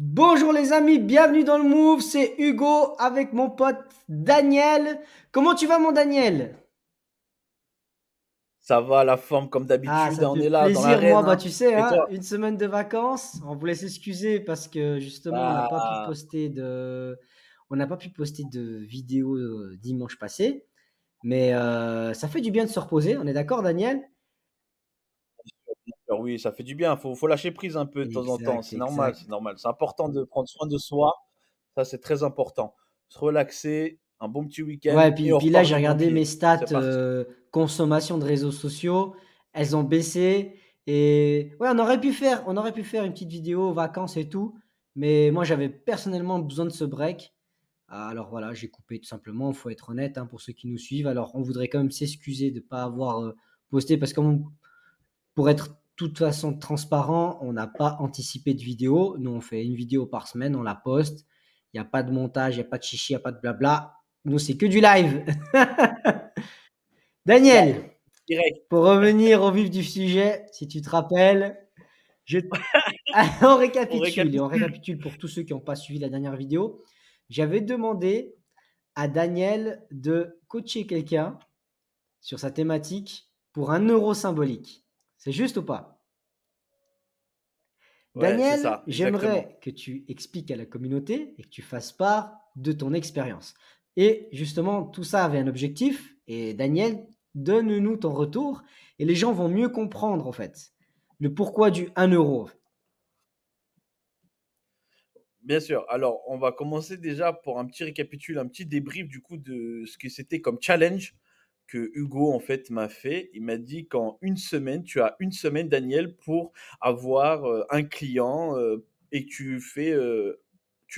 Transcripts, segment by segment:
Bonjour les amis, bienvenue dans le Move, c'est Hugo avec mon pote Daniel. Comment tu vas mon Daniel? Ça va, la forme comme Ah, d'habitude, ça hein, on fait est là dans plaisir, moi, l'arène, bah hein. tu sais, Et hein, toi? une semaine de vacances. On voulait s'excuser parce que justement Ah, on n'a pas pu poster de vidéo dimanche passé. Mais ça fait du bien de se reposer, on est d'accord Daniel? alors oui, ça fait du bien. Faut lâcher prise un peu de temps en temps. Exact, C'est normal, exact. c'est normal. C'est important de prendre soin de soi. Ça, c'est très important. Se relaxer, un bon petit week-end Ouais, et puis, on puis là, repart j'ai du bon regardé mes pied. stats C'est parti. consommation de réseaux sociaux. Elles ont baissé. Et ouais, on aurait pu faire une petite vidéo vacances et tout. Mais moi, j'avais personnellement besoin de ce break. Alors voilà, j'ai coupé tout simplement. Il faut être honnête hein, pour ceux qui nous suivent. Alors, on voudrait quand même s'excuser de ne pas avoir posté parce que pour être de toute façon transparent, on n'a pas anticipé de vidéo. Nous, on fait une vidéo par semaine, on la poste. Il n'y a pas de montage, il n'y a pas de chichi, il n'y a pas de blabla. Nous, c'est que du live. Daniel, Live, direct. pour revenir au vif du sujet, si tu te rappelles, je... on On récapitule et on récapitule. récapitule pour tous ceux qui n'ont pas suivi la dernière vidéo. J'avais demandé à Daniel de coacher quelqu'un sur sa thématique pour 1 euro symbolique. C'est juste ou pas? Ouais, c'est Daniel, ça, exactement. j'aimerais que tu expliques à la communauté et que tu fasses part de ton expérience. Et justement, tout ça avait un objectif. Et Daniel, donne-nous ton retour et les gens vont mieux comprendre en fait le pourquoi du 1 euro. Bien sûr. Alors, on va commencer déjà pour un petit récapitule, un petit débrief du coup de ce que c'était comme challenge que Hugo en fait m'a fait. Il m'a dit qu'en une semaine, tu as une semaine, Daniel, pour avoir un client et tu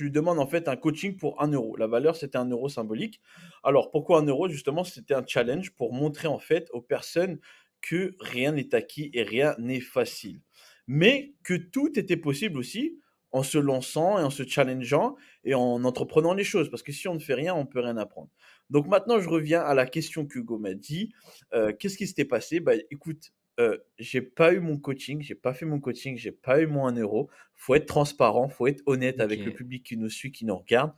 lui demandes en fait un coaching pour 1 euro. La valeur, c'était 1 euro symbolique. Alors, pourquoi 1 euro? Justement, c'était un challenge pour montrer en fait aux personnes que rien n'est acquis et rien n'est facile. Mais que tout était possible aussi en se lançant et en se challengeant et en entreprenant les choses. Parce que si on ne fait rien, on peut rien apprendre. Donc maintenant, je reviens à la question qu'Hugo m'a dit. Qu'est-ce qui s'était passé? Bah écoute, j'ai pas eu mon coaching, j'ai pas fait mon coaching, j'ai pas eu mon 1 euro. Faut être transparent, faut être honnête Ok. avec le public qui nous suit, qui nous regarde.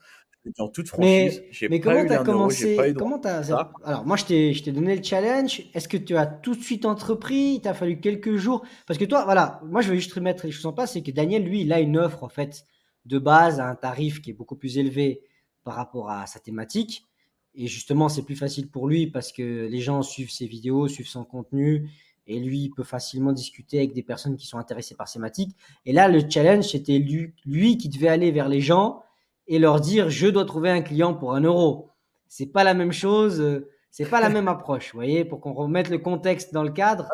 Je le dis en toute franchise, Mais, j'ai mais pas comment eu tu les as 1 euro, j'ai pas eu commencé? droit à ça. Alors, moi, je t'ai donné le challenge. Est-ce que tu as tout de suite entrepris? Il t'a fallu quelques jours? Parce que toi, voilà, moi, je vais juste remettre les choses en place. C'est que Daniel, lui, il a une offre, en fait, de base à un tarif qui est beaucoup plus élevé par rapport à sa thématique. Et justement, c'est plus facile pour lui parce que les gens suivent ses vidéos, suivent son contenu. Et lui, il peut facilement discuter avec des personnes qui sont intéressées par ses thématiques. Et là, le challenge, c'était lui qui devait aller vers les gens et leur dire je dois trouver un client pour 1 euro. C'est pas la même chose, c'est pas la même approche, vous voyez, pour qu'on remette le contexte dans le cadre.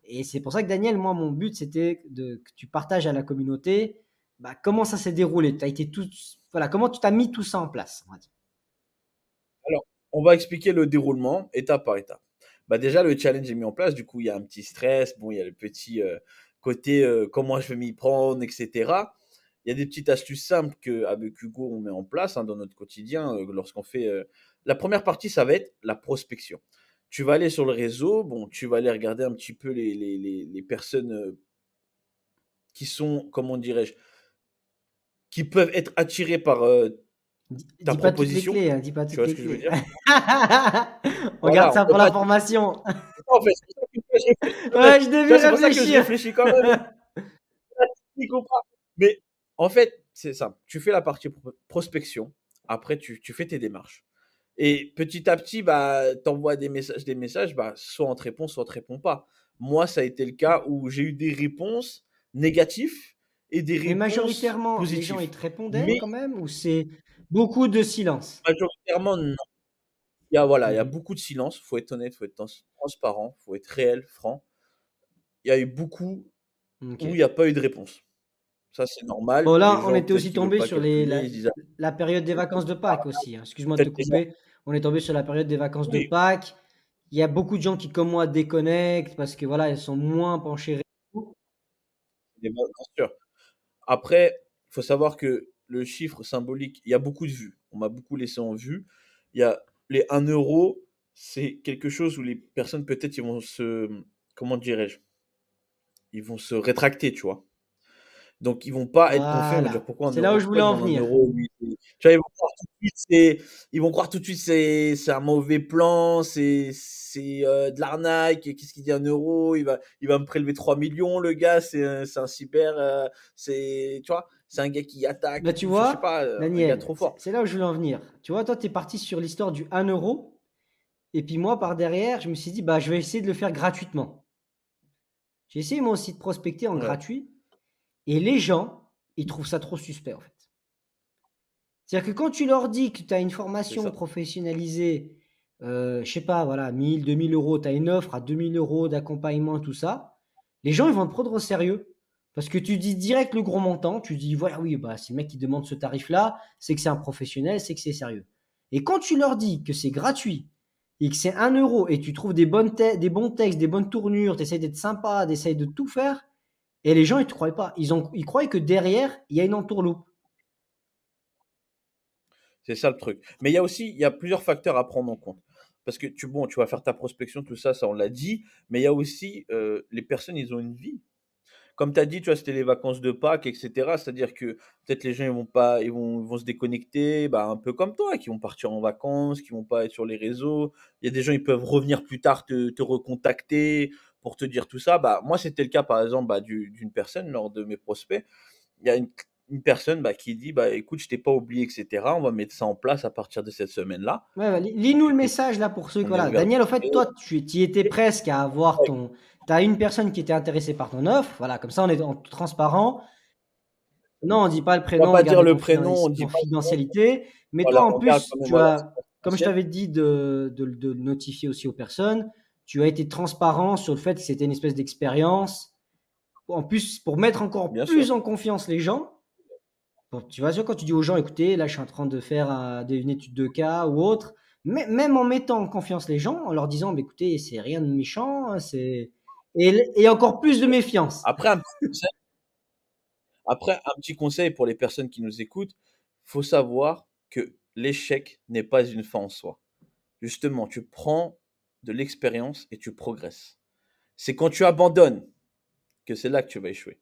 Et c'est pour ça que Daniel, moi, mon but, c'était que tu partages à la communauté bah, comment ça s'est déroulé. As été tout, voilà, comment tu t'as mis tout ça en place, on va dire. Alors, on va expliquer le déroulement étape par étape. Bah déjà, le challenge est mis en place. Du coup, il y a un petit stress. Bon, il y a le petit côté comment je vais m'y prendre, etc. Il y a des petites astuces simples qu'avec Hugo, on met en place dans notre quotidien lorsqu'on fait. La première partie, ça va être la prospection. Tu vas aller sur le réseau, bon, tu vas aller regarder un petit peu les personnes qui sont, comment dirais-je, qui peuvent être attirées par ta Dis pas toutes les proposition. clés, hein, dis pas Tu toutes vois ce les que je veux clés. dire? On garde Voilà, on ça peut pour pas la dire. formation. En fait, c'est pour ça que je réfléchis quand même. Ouais, je Tu vois, devais c'est pour ça que je réfléchir. réfléchis quand même. Tu comprends. Mais en fait, c'est ça. Tu fais la partie prospection. Après, tu fais tes démarches. Et petit à petit, bah, t'envoies des messages, bah, soit on te répond, soit on te répond pas. Moi, ça a été le cas où j'ai eu des réponses négatives et des Mais réponses majoritairement, les gens, ils positives. te répondaient Mais quand même ou c'est beaucoup de silence? majoritairement, non. Il y a Mhm. beaucoup de silence. Faut être honnête, faut être transparent, faut être réel, franc. Il y a eu beaucoup Ok. où il n'y a pas eu de réponse. Ça, c'est normal. Bon, Les là, on gens, était peut-être aussi qu'ils veulent tombé pas sur calculer. Ils se disent: «Ah, la période des vacances de Pâques aussi, hein. Excuse-moi de te peut-être des gens». couper. On est tombé sur la période des vacances de Oui, Pâques. Il y a beaucoup de gens qui, comme moi, déconnectent parce que voilà, ils sont moins penchés réseau. bien sûr. Après, il faut savoir que le chiffre symbolique, il y a beaucoup de vues. On m'a beaucoup laissé en vue. Il y a les 1 euro, c'est quelque chose où les personnes, peut-être, ils vont se, comment dirais-je? Ils vont se rétracter, tu vois? Donc, ils vont pas être confiants, ils vont dire: Voilà, «Pourquoi un c'est là où euro? je Pourquoi voulais il en demande un venir. euro lui?» Tu vois, ils vont croire tout de suite c'est un mauvais plan, de l'arnaque. Qu'est-ce qu'il dit 1 euro? Il va me prélever 3 millions, le gars, c'est un cyber, tu vois? C'est un gars qui attaque Bah, et tu tout, je sais vois, pas, un gars Daniel, trop c'est fort. c'est là où je voulais en venir. Tu vois, toi, tu es parti sur l'histoire du 1 euro, et puis moi, par derrière, je me suis dit: «Bah, je vais essayer de le faire gratuitement». J'ai essayé moi aussi de prospecter en Ouais, gratuit, et les gens, ils trouvent ça trop suspect, en fait. C'est-à-dire que quand tu leur dis que tu as une c'est formation ça. professionnalisée, je sais pas, voilà, 1 000, 2 000 €, tu as une offre à 2 000 € d'accompagnement, tout ça, les gens, ils vont te prendre au sérieux. Parce que tu dis direct le gros montant, tu dis: «Voilà, oui, bah, si le mec qui demande ce tarif-là, c'est que c'est un professionnel, c'est que c'est sérieux». Et quand tu leur dis que c'est gratuit et que c'est 1 € et tu trouves des bons textes, des bonnes tournures, tu essaies d'être sympa, tu essaies de tout faire, et les gens, ils te croient pas. Ils croient que derrière, il y a une entourloupe. C'est ça le truc. Mais il y a plusieurs facteurs à prendre en compte. Parce que tu vas faire ta prospection, tout ça, ça on l'a dit, mais il y a aussi, les personnes, ils ont une vie. Comme tu as dit, tu vois, c'était les vacances de Pâques, et cetera. C'est-à-dire que peut-être les gens, ils vont se déconnecter, bah, un peu comme toi, qui vont partir en vacances, qui vont pas être sur les réseaux. Il y a des gens, ils peuvent revenir plus tard te recontacter pour te dire tout ça. Bah, moi, c'était le cas, par exemple, bah, d'une personne lors de mes prospects. Il y a une personne, bah, qui dit: «Bah, écoute, je t'ai pas oublié, et cetera. On va mettre ça en place à partir de cette semaine-là». Ouais, ouais, lis-nous Donc le écoute, message là pour ceux que on est voilà. ouvert Daniel, en fait, d'esprit. toi, tu y étais presque à avoir ton. Tu as une personne qui était intéressée par ton offre. Voilà, comme ça, on est en tout transparent. Non, on dit pas le On va prénom, on pas garde dire les le prénom, on dit pas le nom. confidentialité. Mais toi, Voilà, en on garde plus, quand même, tu voilà, c'est as, comme je confidentiel. t'avais dit de le notifier aussi aux personnes, tu as été transparent sur le fait que c'était une espèce d'expérience. En plus, pour mettre encore Bien sûr. plus en confiance les gens. Bon, tu vois, quand tu dis aux gens: «Écoutez, là, je suis en train de faire une étude de cas ou autre», même en mettant en confiance les gens, en leur disant: «Bah, écoutez, c'est rien de méchant, hein, c'est», et encore plus de méfiance. Après un petit conseil Après un petit conseil pour les personnes qui nous écoutent, faut savoir que l'échec n'est pas une fin en soi. Justement, tu prends de l'expérience et tu progresses. C'est quand tu abandonnes que c'est là que tu vas échouer.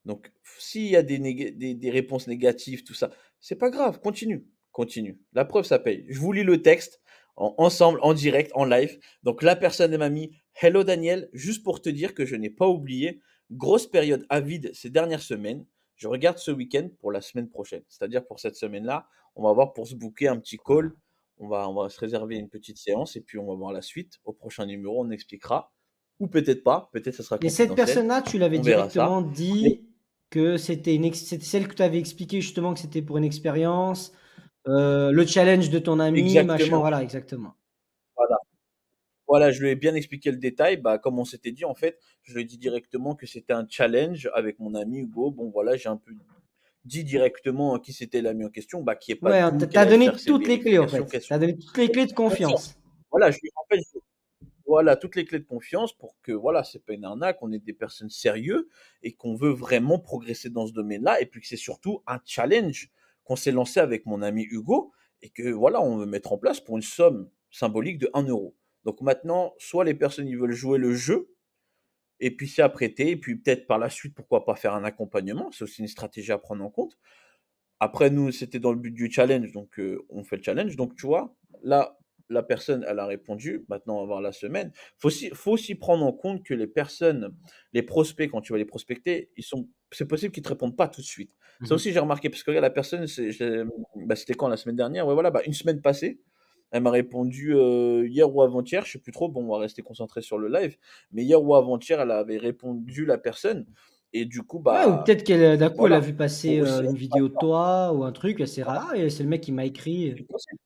Donc, s'il y a des réponses négatives, tout ça, c'est pas grave, continue, continue. La preuve, ça paye. Je vous lis le texte ensemble, en direct, en live. Donc, la personne elle m'a mis: Hello Daniel, juste pour te dire que je n'ai pas oublié, grosse période avide ces dernières semaines. Je regarde ce week-end pour la semaine prochaine. C'est-à-dire pour cette semaine-là, on va voir pour se booker un petit call. Voilà. On va se réserver une petite séance et puis on va voir la suite. Au prochain numéro, on expliquera. Ou peut-être pas, peut-être ça sera Et cette confidentiel. personne-là, tu l'avais On verra ça. directement Mais dit que c'était celle que tu avais expliqué justement que c'était pour une expérience, le challenge de ton ami, machin, exactement, voilà, exactement. voilà. Voilà, je lui ai bien expliqué le détail. Bah, comme on s'était dit, en fait, je lui ai dit directement que c'était un challenge avec mon ami Hugo. Bon, voilà, j'ai un peu dit directement qui c'était l'ami en question, bah, qu'il y ait pas Ouais, de hein, tu doute, qu'elle as allait faire donné ses toutes les clés, en vérifications, fait. Tu as donné toutes les clés de bien sûr. confiance. Voilà, en fait, voilà, toutes les clés de confiance pour que, voilà, c'est pas une arnaque, on est des personnes sérieuses et qu'on veut vraiment progresser dans ce domaine-là. Et puis que c'est surtout un challenge qu'on s'est lancé avec mon ami Hugo et que, voilà, on veut mettre en place pour une somme symbolique de 1 euro. Donc maintenant, soit les personnes, ils veulent jouer le jeu et puis c'est à prêter, et puis peut-être par la suite, pourquoi pas faire un accompagnement, c'est aussi une stratégie à prendre en compte. Après, nous, c'était dans le but du challenge, donc on fait le challenge. Donc, tu vois, là, la personne, elle a répondu. Maintenant, on va voir la semaine. Faut aussi prendre en compte que les personnes, les prospects, quand tu vas les prospecter, c'est possible qu'ils te répondent pas tout de suite. Ça Mmh. aussi, j'ai remarqué, parce que regarde, la personne, bah, c'était quand la semaine dernière? Ouais, voilà, bah, une semaine passée. Elle m'a répondu hier ou avant-hier, je sais plus trop. Bon, on va rester concentré sur le live. Mais hier ou avant-hier, elle avait répondu la personne. Et du coup, Ouais, ou bah, peut-être qu'elle, d'un coup, elle a voilà. vu Faut passer, aussi une vidéo de toi ou un truc, elle s'est ra «Ah, et c'est le mec qui m'a écrit», c'est possible.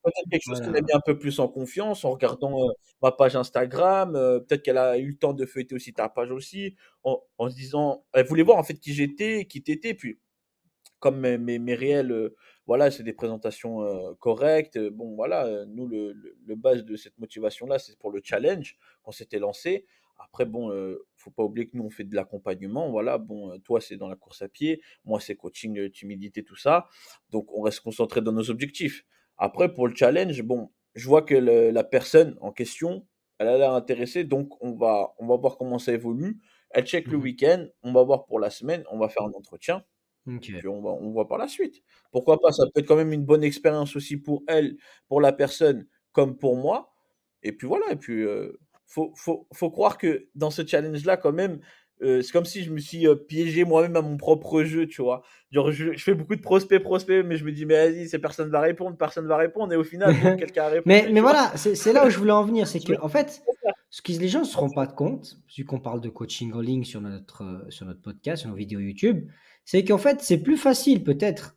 Peut-être quelque chose qu'elle a voilà. mis un peu plus en confiance en regardant, ma page Instagram, peut-être qu'elle a eu le temps de feuilleter aussi ta page aussi, en se disant elle voulait voir en fait qui j'étais, qui t'étais. Puis comme mes réels, voilà, c'est des présentations, correctes, bon voilà, nous le base de cette motivation-là, c'est pour le challenge qu'on s'était lancé. Après bon, faut pas oublier que nous on fait de l'accompagnement, voilà, bon, toi c'est dans la course à pied, moi c'est coaching, timidité, tout ça. Donc on reste concentré dans nos objectifs. Après pour le challenge, bon, je vois que la personne en question, elle a l'air intéressée, donc on va voir comment ça évolue. Elle check le Mhm. week-end, on va voir pour la semaine, on va faire un entretien, Ok. puis on voit par la suite. Pourquoi pas? Ça peut être quand même une bonne expérience aussi pour elle, pour la personne, comme pour moi. Et puis voilà, et puis, faut croire que dans ce challenge-là quand même, c'est comme si je me suis, piégé moi-même à mon propre jeu, tu vois? Genre je fais beaucoup de prospects, mais je me dis: «Mais vas-y, c'est personne va répondre» et au final, bon, quelqu'un a Mais, répondu, mais tu vois? voilà, c'est là où je voulais en venir. C'est Je me que, dis: en fait, «C'est ça». ce que les gens ne se rendent pas compte, vu qu'on parle de coaching en ligne sur notre podcast, sur nos vidéos YouTube, c'est qu'en fait, c'est plus facile peut-être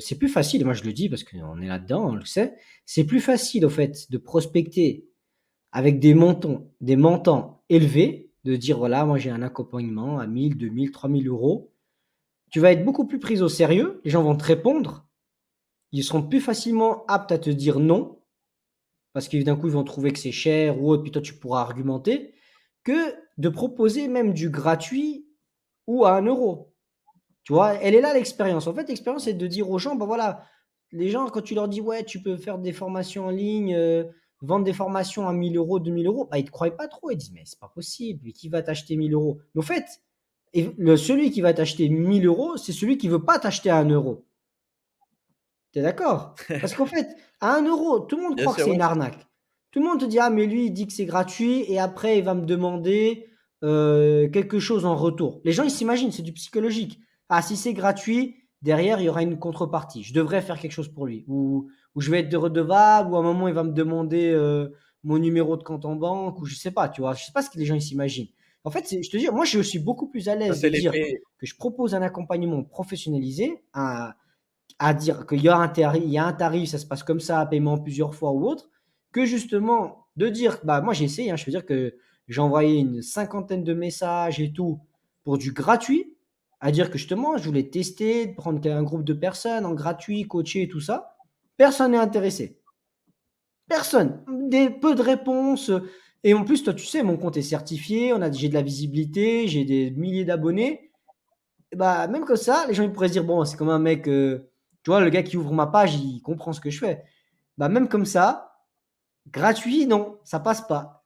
c'est plus facile, et moi je le dis parce qu'on est là-dedans, on le sait, c'est plus facile au fait de prospecter avec des montants élevés, de dire voilà, moi j'ai un accompagnement à 1000, 2000, 3000 euros. Tu vas être beaucoup plus pris au sérieux, les gens vont te répondre, ils seront plus facilement aptes à te dire non, parce que d'un coup ils vont trouver que c'est cher ou autre, puis toi tu pourras argumenter, que de proposer même du gratuit ou à 1 euro. Tu vois, elle est là l'expérience. En fait, l'expérience, c'est de dire aux gens, bah voilà, les gens, quand tu leur dis, ouais, tu peux faire des formations en ligne, vendre des formations à 1000 euros, 2000 euros, bah, ils ne te croient pas trop. Ils disent, mais c'est pas possible, qui va t'acheter 1000 euros? Mais au fait, celui qui va t'acheter 1000 euros, c'est celui qui veut pas t'acheter à 1 euro. Tu es d'accord? Parce qu'en fait, à 1 euro, tout le monde Bien croit que sûr, c'est ouais. une arnaque. Tout le monde te dit, ah, mais lui, il dit que c'est gratuit et après, il va me demander quelque chose en retour. Les gens, ils s'imaginent, c'est du psychologique. Ah, si c'est gratuit, derrière, il y aura une contrepartie. Je devrais faire quelque chose pour lui. Ou je vais être redevable, ou à un moment, il va me demander mon numéro de compte en banque, ou je sais pas, tu vois. Je sais pas ce que les gens ils s'imaginent. En fait, je te dis, moi, je suis beaucoup plus à Ça, l'aise de c'est dire l'effet que je propose un accompagnement professionnalisé, à dire qu'il y a un tarif, ça se passe comme ça, paiement plusieurs fois ou autre, que justement de dire, bah moi j'ai essayé, hein, je veux dire que j'ai envoyé une cinquantaine de messages et tout pour du gratuit, à dire que justement je voulais tester, prendre un groupe de personnes en gratuit, coacher et tout ça. Personne n'est intéressé. Personne. Peu de réponses. Et en plus, toi, tu sais, mon compte est certifié, j'ai de la visibilité, j'ai des milliers d'abonnés. Et bah, même comme ça, les gens ils pourraient se dire, bon, c'est comme un mec, tu vois, le gars qui ouvre ma page, il comprend ce que je fais. Bah, même comme ça, gratuit, non, ça passe pas.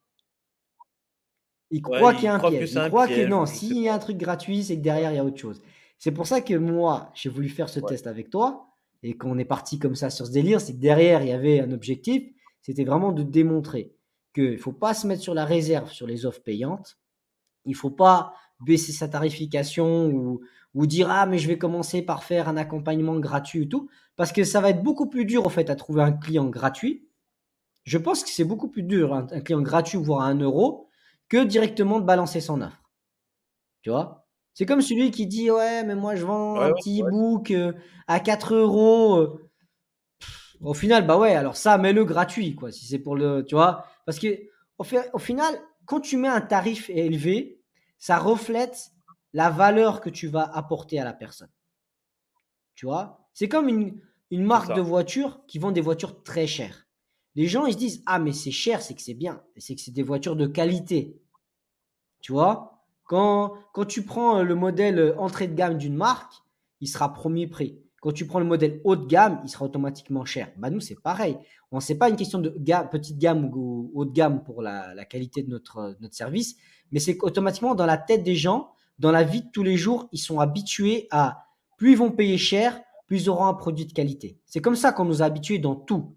Il ouais, croit qu'il y ils a un croient que piège. c'est Il un croit que piège non, ou je sais s'il y a un truc gratuit, c'est que derrière, il y a autre chose. C'est pour ça que moi, j'ai voulu faire ce ouais. test avec toi et qu'on est parti comme ça sur ce délire. C'est que derrière, il y avait un objectif. C'était vraiment de démontrer qu'il ne faut pas se mettre sur la réserve sur les offres payantes. Il ne faut pas baisser sa tarification ou dire ah mais je vais commencer par faire un accompagnement gratuit et tout parce que ça va être beaucoup plus dur en fait à trouver un client gratuit. Je pense que c'est beaucoup plus dur un client gratuit voire à 1 euro que directement de balancer son offre. Tu vois? C'est comme celui qui dit ouais mais moi je vends Ouais, un ouais, petit ouais. e-book à 4 euros. Au final bah ouais alors ça mets-le gratuit quoi si c'est pour le tu vois parce que au final quand tu mets un tarif élevé ça reflète la valeur que tu vas apporter à la personne. Tu vois? C'est comme une C'est marque de ça. voiture qui vend des voitures très chères. Les gens, ils se disent: «Ah mais c'est cher, c'est que c'est bien, c'est que c'est des voitures de qualité». Tu vois? Quand tu prends, le modèle, entrée de gamme d'une marque, il sera premier prix. Quand tu prends le modèle haut de gamme, il sera automatiquement cher. Bah, nous, c'est pareil. On c'est pas une question de petite gamme ou haut de gamme pour la qualité de notre service, mais c'est qu'automatiquement dans la tête des gens, dans la vie de tous les jours, ils sont habitués à plus ils vont payer cher, plus ils auront un produit de qualité. C'est comme ça qu'on nous a habitués dans tout.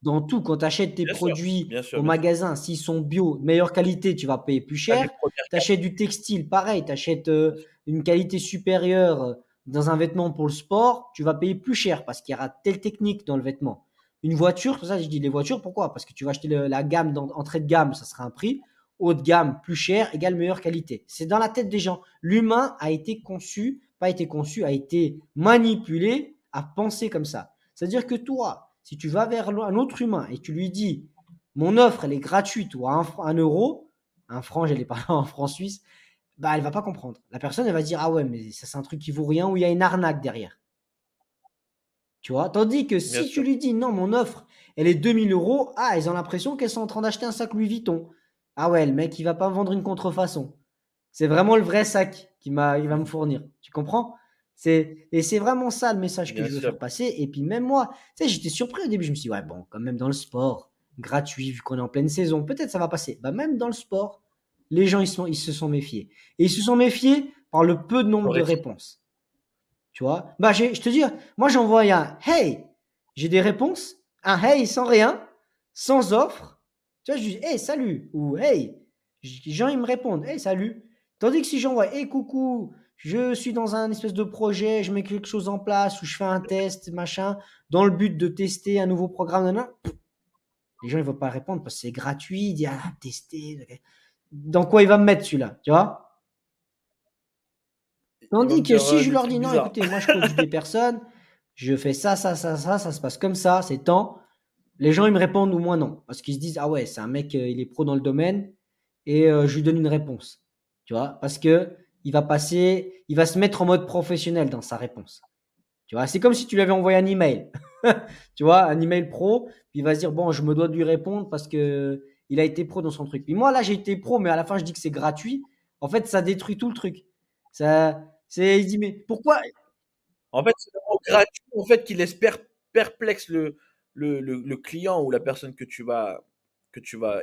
Dans tout, quand tu achètes tes Bien sûr, produits bien sûr, au bien sûr. magasin, s'ils sont bio, de meilleure qualité, tu vas payer plus Tu as des cher. premières Tu achètes du textile, pareil, tu achètes bien sûr. une qualité supérieure dans un vêtement pour le sport, tu vas payer plus cher parce qu'il y aura telle technique dans le vêtement. Une voiture, c'est pour ça que je dis les voitures, pourquoi? Parce que tu vas acheter la gamme entrée de gamme, ça sera un prix. Haut de gamme, plus cher, égale meilleure qualité. C'est dans la tête des gens. L'humain a été conçu, pas été conçu, a été manipulé à penser comme ça. C'est-à-dire que toi, si tu vas vers un autre humain et tu lui dis mon offre, elle est gratuite ou à 1 euro, un franc, j'allais parler en franc suisse, bah, elle va pas comprendre. La personne, elle va dire ah ouais, mais ça, c'est un truc qui vaut rien ou il y a une arnaque derrière. Tu vois? Tandis que Bien si tu sûr. lui dis non, mon offre, elle est 2000 euros, ah, ils ont l'impression qu'elles sont en train d'acheter un sac Louis Vuitton. Ah ouais, le mec, il va pas me vendre une contrefaçon. C'est vraiment le vrai sac il va me fournir. Tu comprends? Et c'est vraiment ça le message que Bien je veux sûr. faire passer. Et puis même moi, tu sais, j'étais surpris au début. Je me suis dit, ouais, bon, quand même dans le sport, gratuit, vu qu'on est en pleine saison, peut-être ça va passer. Bah, même dans le sport, les gens ils se sont méfiés. Et ils se sont méfiés par le peu de nombre de Correct. réponses. Tu vois? Bah, je te dis, moi j'envoie un hey, j'ai des réponses, un hey sans rien, sans offre. Tu vois, je dis hey, salut, ou hey, les gens ils me répondent hey, salut. Tandis que si j'envoie hey, coucou, je suis dans un espèce de projet, je mets quelque chose en place, ou je fais un test, machin, dans le but de tester un nouveau programme, les gens ils vont pas répondre parce que c'est gratuit, ils disent ah, tester. Dans quoi il va me mettre celui-là, tu vois? Ils vont Tandis me que dire si je des leur trucs dis non, bizarres. écoutez, moi je coach des personnes, je fais ça se passe comme ça, c'est temps. Les gens ils me répondent ou moi non. Parce qu'ils se disent, ah ouais, c'est un mec, il est pro dans le domaine et je lui donne une réponse. Tu vois, parce que il va se mettre en mode professionnel dans sa réponse. Tu vois, c'est comme si tu lui avais envoyé un email. Tu vois, un email pro, puis il va se dire, bon, je me dois de lui répondre parce que il a été pro dans son truc. Puis moi, là, j'ai été pro, mais à la fin, je dis que c'est gratuit. En fait, ça détruit tout le truc. Il dit, mais pourquoi? En fait, c'est le mot gratuit, en fait, qui laisse perplexe le client ou la personne que tu vas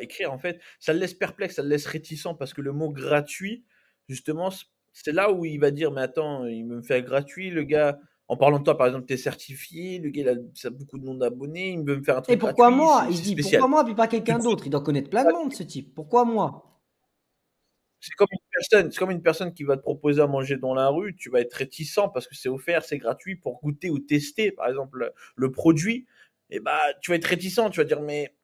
écrire, en fait. Ça le laisse perplexe, ça le laisse réticent parce que le mot gratuit, justement, c'est là où il va dire, mais attends, il me fait gratuit, le gars, en parlant de toi, par exemple, tu es certifié, le gars, ça a beaucoup de noms d'abonnés, il veut me faire un Et truc pourquoi gratuit, moi? Il se c'est dit, pourquoi spécial. moi, puis pas Tout quelqu'un de suite, d'autre? Il doit connaître plein de monde, ce type. Pourquoi moi? c'est comme une personne qui va te proposer à manger dans la rue, tu vas être réticent parce que c'est offert, c'est gratuit pour goûter ou tester, par exemple, le produit. Et bah, tu vas être réticent, tu vas dire, mais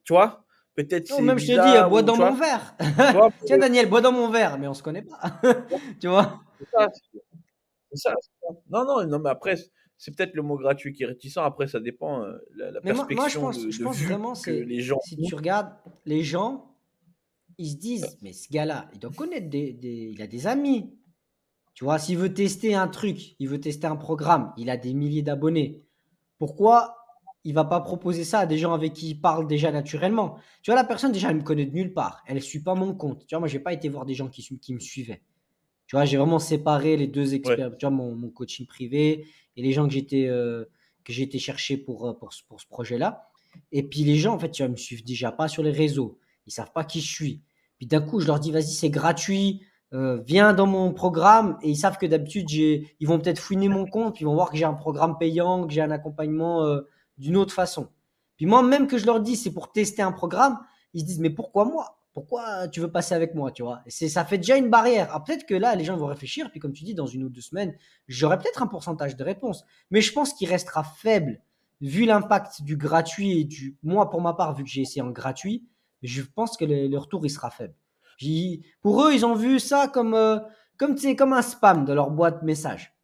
tu vois, peut-être Non, c'est même je te dis, bizarre bois ou dans tu mon vois, verre. tu vois, Tiens, Daniel, bois dans mon verre, mais on se connaît pas. Tu vois? c'est ça, c'est ça, c'est ça. Non, non, non, mais après, c'est peut-être le mot gratuit qui est réticent. Après, ça dépend la Mais moi perspective je de pense vue vraiment, que c'est, les gens si ont. tu regardes, les gens, ils se disent, mais ce gars-là, il doit connaître il a des amis. Tu vois, s'il veut tester un truc, il veut tester un programme, il a des milliers d'abonnés. Pourquoi il va pas proposer ça à des gens avec qui il parle déjà naturellement? Tu vois, la personne, déjà, elle me connaît de nulle part. Elle ne suit pas mon compte. Tu vois, moi, j'ai pas été voir des gens qui me suivaient. Tu vois, j'ai vraiment séparé les deux Ouais, experts, tu vois, mon coaching privé et les gens que j'ai été chercher pour ce projet-là. Et puis les gens, en fait, tu vois, me suivent déjà pas sur les réseaux. Ils savent pas qui je suis. Puis d'un coup, je leur dis, vas-y, c'est gratuit, viens dans mon programme. Et ils savent que d'habitude, ils vont peut-être fouiner mon compte, puis ils vont voir que j'ai un programme payant, que j'ai un accompagnement d'une autre façon. Puis moi, même que je leur dis, c'est pour tester un programme, ils se disent, mais pourquoi moi? Pourquoi tu veux passer avec moi, tu vois? Ça fait déjà une barrière. Alors peut-être que là, les gens vont réfléchir, puis comme tu dis, dans une ou deux semaines, j'aurai peut-être un pourcentage de réponse. Mais je pense qu'il restera faible, vu l'impact du gratuit et moi, pour ma part, vu que j'ai essayé en gratuit, je pense que le retour, il sera faible. Pour eux, ils ont vu ça comme un spam de leur boîte message.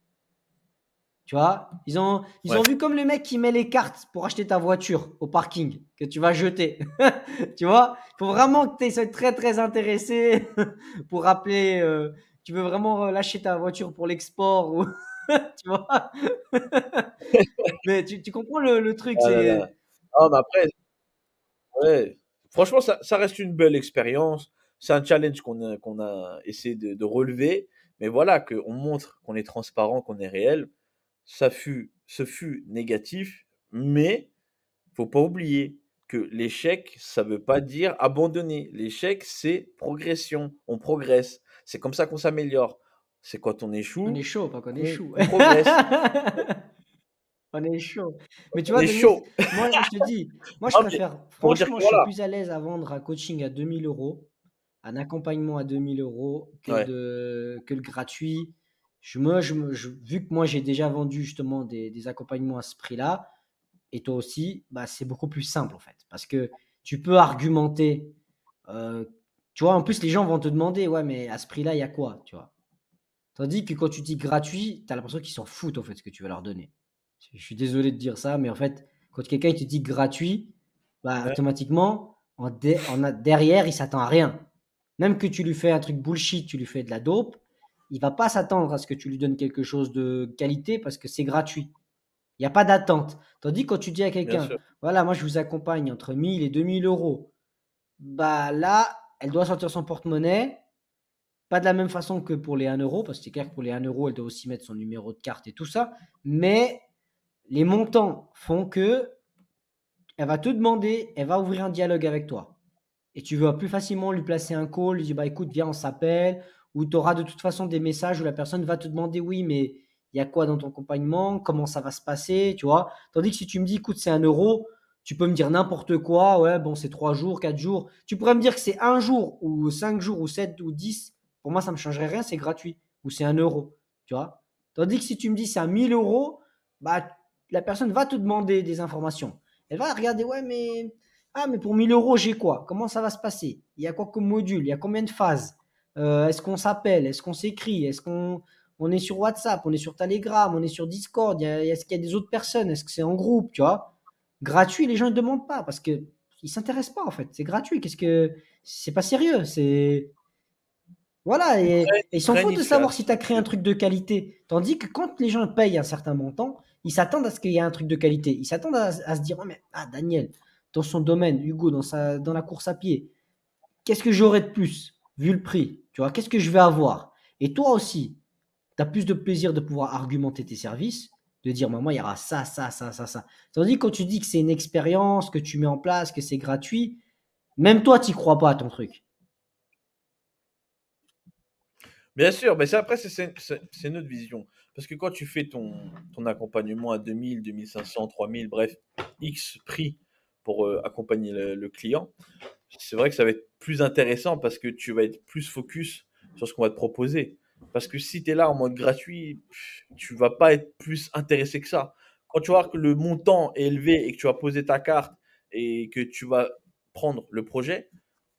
Tu vois, ils ouais. ont vu comme le mec qui met les cartes pour acheter ta voiture au parking que tu vas jeter. Tu vois, il faut vraiment que tu sois très très intéressé pour appeler. Tu veux vraiment lâcher ta voiture pour l'export ou tu vois. Mais tu comprends le truc, Ah là là. c'est. Ah, mais après, ouais. Franchement, ça reste une belle expérience. C'est un challenge qu'on a essayé de relever. Mais voilà, qu'on montre qu'on est transparent, qu'on est réel. Ce fut négatif, mais faut pas oublier que l'échec, ça veut pas dire abandonner. L'échec, c'est progression. On progresse. C'est comme ça qu'on s'améliore. C'est quand on On est échoue chaud, pas qu'on échoue. qu'on progresse. On est chaud. Mais tu On vois, est Denis, chaud. moi, je te dis, moi, je Non, mais préfère, pour dire franchement, que je suis voilà. plus à l'aise à vendre un coaching à 2 000 euros, un accompagnement à 2 000 euros Ouais, que le gratuit. Vu que moi, j'ai déjà vendu justement des accompagnements à ce prix-là, et toi aussi, bah, c'est beaucoup plus simple en fait. Parce que tu peux argumenter. euh, Tu vois, en plus, les gens vont te demander, ouais, mais à ce prix-là, il y a quoi, tu vois? Tandis que quand tu dis gratuit, tu as l'impression qu'ils s'en foutent en fait ce que tu vas leur donner. Je suis désolé de dire ça, mais en fait, quand quelqu'un il te dit gratuit, bah, ouais, automatiquement, derrière, il s'attend à rien. Même que tu lui fais un truc bullshit, tu lui fais de la dope, il va pas s'attendre à ce que tu lui donnes quelque chose de qualité parce que c'est gratuit. Il n'y a pas d'attente. Tandis que quand tu dis à bien quelqu'un, sûr. voilà, moi je vous accompagne entre 1000 et 2 000 euros, bah là, elle doit sortir son porte-monnaie, pas de la même façon que pour les 1 euro, parce que c'est clair que pour les 1 euro, elle doit aussi mettre son numéro de carte et tout ça. Mais les montants font que elle va te demander, elle va ouvrir un dialogue avec toi. et tu vas plus facilement lui placer un call, lui dire: «Bah, écoute, viens, on s'appelle», ou tu auras de toute façon des messages où la personne va te demander: «Oui, mais il y a quoi dans ton accompagnement? Comment ça va se passer?» tu vois? Tandis que si tu me dis: «Écoute, c'est 1 €», tu peux me dire n'importe quoi: «Ouais, bon, c'est 3 jours, 4 jours». Tu pourrais me dire que c'est 1 jour ou 5 jours ou 7 ou 10. Pour moi, ça me changerait rien, c'est gratuit ou c'est 1 €, tu vois? Tandis que si tu me dis: «C'est à 1 000 €», bah, la personne va te demander des informations. Elle va regarder: «Ouais, mais ah, mais pour 1 000 €, j'ai quoi? Comment ça va se passer? Il y a quoi comme module? Il y a combien de phases? Est-ce qu'on s'appelle? Est-ce qu'on s'écrit? Est-ce qu'on est sur WhatsApp? On est sur Telegram? On est sur Discord? Est-ce qu'il y a des autres personnes? Est-ce que c'est en groupe?» Tu vois? Gratuit, les gens ne demandent pas parce qu'ils ne s'intéressent pas en fait. C'est gratuit. C'est pas sérieux. Voilà, et ils s'en Après, foutent de savoir si Nicolas, tu as créé un truc de qualité. Tandis que quand les gens payent un certain montant, ils s'attendent à ce qu'il y ait un truc de qualité. Ils s'attendent à se dire: «Oh, mais Daniel, dans son domaine, Hugo, dans la course à pied, qu'est-ce que j'aurais de plus, vu le prix? Tu vois, qu'est-ce que je vais avoir?» Et toi aussi, tu as plus de plaisir de pouvoir argumenter tes services, de dire: «Moi, il y aura ça, ça, ça, ça, ça». Tandis que quand tu dis que c'est une expérience, que tu mets en place, que c'est gratuit, même toi, tu n'y crois pas à ton truc. bien sûr, mais ça, après, c'est notre vision. Parce que quand tu fais ton accompagnement à 2000, 2500, 3000, bref, X prix pour accompagner le client, c'est vrai que ça va être plus intéressant parce que tu vas être plus focus sur ce qu'on va te proposer. Parce que si tu es là en mode gratuit, tu vas pas être plus intéressé que ça. Quand tu vas voir que le montant est élevé et que tu vas poser ta carte et que tu vas prendre le projet,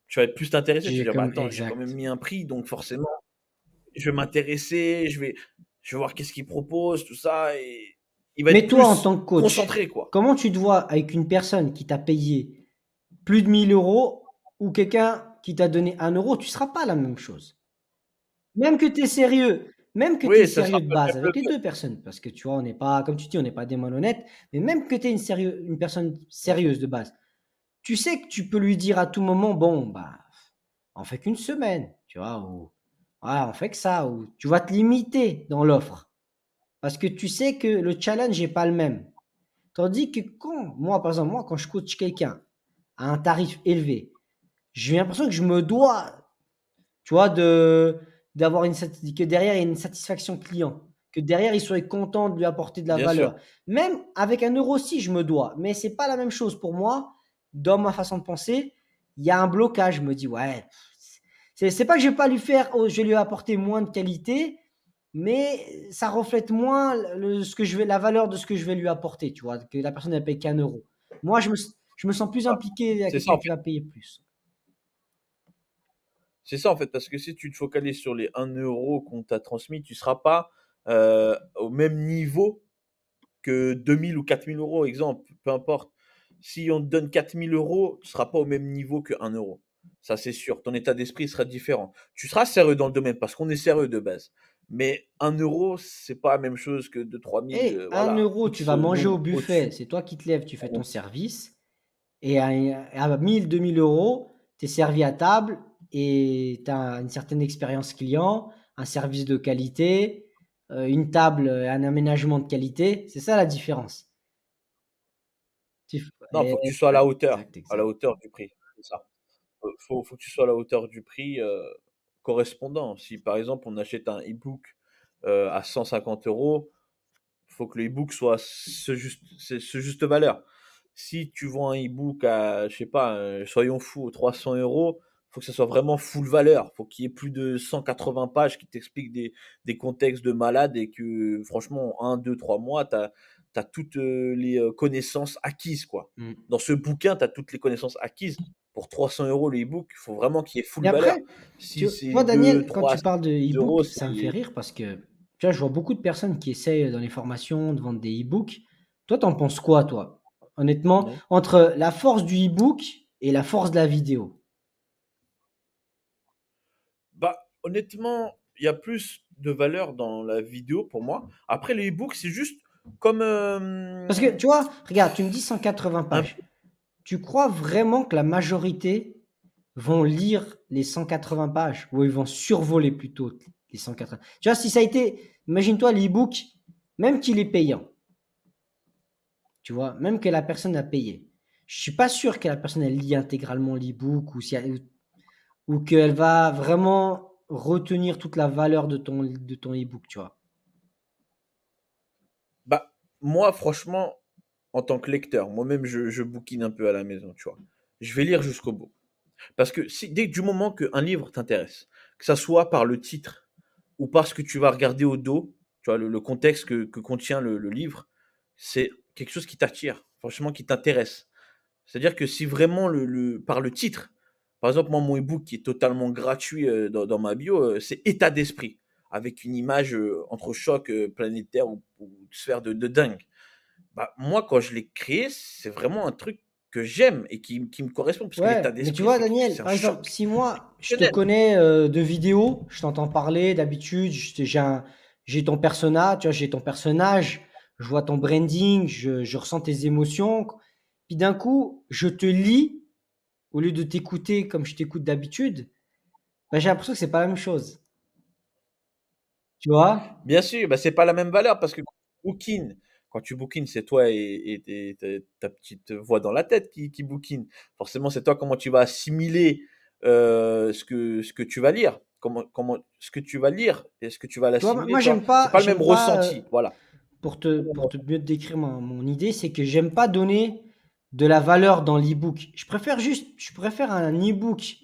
tu vas être plus t'intéresser. Tu vas J'ai dire, bah comme attends, j'ai quand même exact. mis un prix, donc forcément, je vais m'intéresser, je vais voir qu'est-ce qu'il propose, tout ça, et il va Mais être toi, en plus tant que coach, concentré, quoi. comment tu te vois avec une personne qui t'a payé plus de 1 000 € ou quelqu'un qui t'a donné 1 €? Tu ne seras pas la même chose. Même que tu es sérieux, même que tu es Oui, ça sera sérieux de pas le base même avec les level. 2 personnes, parce que tu vois, on n'est pas, comme tu dis, on n'est pas des malhonnêtes, mais même que tu es une personne sérieuse de base, tu sais que tu peux lui dire à tout moment: «Bon, bah, on fait qu'une semaine», tu vois? Ou «Ouais, on fait que ça», ou tu vas te limiter dans l'offre parce que tu sais que le challenge est pas le même. Tandis que quand moi, par exemple, moi, quand je coach quelqu'un à un tarif élevé, j'ai l'impression que je me dois, tu vois, d'avoir que derrière, il y a une satisfaction client, que derrière, il soit content de lui apporter de la Bien sûr. valeur. Même avec 1 € aussi, je me dois, mais c'est pas la même chose pour moi. Dans ma façon de penser, il y a un blocage. Je me dis: «Ouais, c'est pas que je vais pas lui faire, oh, je vais lui apporter moins de qualité, mais ça reflète moins la valeur de ce que je vais lui apporter», tu vois? Que la personne, elle paye qu'1 €. Moi, je me sens plus impliqué à C'est ça, quelqu'un en qui fait. va payer plus. C'est ça, en fait, parce que si tu te focalises sur les 1 € qu'on t'a transmis, tu seras pas au même niveau que 2000 ou 4000 €, exemple, peu importe. Si on te donne 4000 €, tu seras pas au même niveau que 1 €. Ça, c'est sûr. Ton état d'esprit sera différent. Tu seras sérieux dans le domaine parce qu'on est sérieux de base. Mais 1 €, c'est pas la même chose que 2 000 3 000, Et un voilà, euro, tu X vas manger au nombre buffet, au-dessus. c'est toi qui te lèves, tu fais ton service, et à 1 000, 2 000 €, tu es servi à table et tu as une certaine expérience client, un service de qualité, une table, un aménagement de qualité. C'est ça la différence. Tu f Non, faut que tu sois Exact, à la exact. hauteur du prix. C'est ça. Faut que tu sois à la hauteur du prix correspondant. Si par exemple on achète un e-book à 150 €, faut que le e-book soit ce juste valeur. Si tu vends un e-book à, je sais pas, soyons fous, 300 €, faut que ça soit vraiment full valeur. Faut qu'il y ait plus de 180 pages qui t'expliquent des contextes de malade et que franchement, en 1, 2, 3 mois, tu as toutes les connaissances acquises, quoi. Mmh. Dans ce bouquin, tu as toutes les connaissances acquises. Pour 300 € le e-book, il faut vraiment qu'il y ait full Et valeur. après, Si c'est vois, 2, Daniel, quand 3, tu 5 parles de euros, e-book, ça me fait c'est. rire parce que, tu vois, je vois beaucoup de personnes qui essayent dans les formations de vendre des e-books. Toi, t'en penses quoi, toi? Honnêtement, Ouais. entre la force du e-book et la force de la vidéo? Bah, honnêtement, il y a plus de valeur dans la vidéo pour moi. Après, le e-book, c'est juste comme Parce que, tu vois, regarde, tu me dis 180 un. pages. Tu crois vraiment que la majorité vont lire les 180 pages ou ils vont survoler plutôt les 180? Tu vois, si ça a été, imagine-toi l'e-book, même qu'il est payant, tu vois, même que la personne a payé. je suis pas sûr que la personne elle lit intégralement l'e-book ou, si ou qu'elle va vraiment retenir toute la valeur de ton e-book, tu vois. Bah, moi, franchement, en tant que lecteur, moi-même, je bouquine un peu à la maison, tu vois. Je vais lire jusqu'au bout. Parce que si, dès du moment qu'un livre t'intéresse, que ça soit par le titre ou parce que tu vas regarder au dos, tu vois, le contexte que contient le livre, c'est quelque chose qui t'attire, franchement, qui t'intéresse. C'est-à-dire que si vraiment par le titre, par exemple, moi, mon e-book qui est totalement gratuit dans ma bio, c'est État d'esprit, avec une image entre choc planétaire ou sphère de dingue. Bah, moi, quand je l'ai créé, c'est vraiment un truc que j'aime et qui me correspond, parce que l'état Ouais, mais tu d'esprit, vois, c'est Daniel, un par exemple, choc si moi, je te émotionnel. connais de vidéo, je t'entends parler d'habitude, j'ai ton personnage, tu vois, j'ai ton personnage, je vois ton branding, je ressens tes émotions. Puis d'un coup, je te lis au lieu de t'écouter comme je t'écoute d'habitude. Bah, j'ai l'impression que c'est pas la même chose. Tu vois? Bien sûr, bah, c'est pas la même valeur parce que quand tu bookines, c'est toi et ta petite voix dans la tête qui bookine. Forcément, c'est toi comment tu vas assimiler ce que tu vas lire. Ce que tu vas lire et ce que tu vas Tu vois, l'assimiler, moi, tu vois. C'est pas le même j'aime pas, ressenti. Voilà. pour te mieux te décrire mon idée, c'est que j'aime pas donner de la valeur dans l'e-book. Je préfère un e-book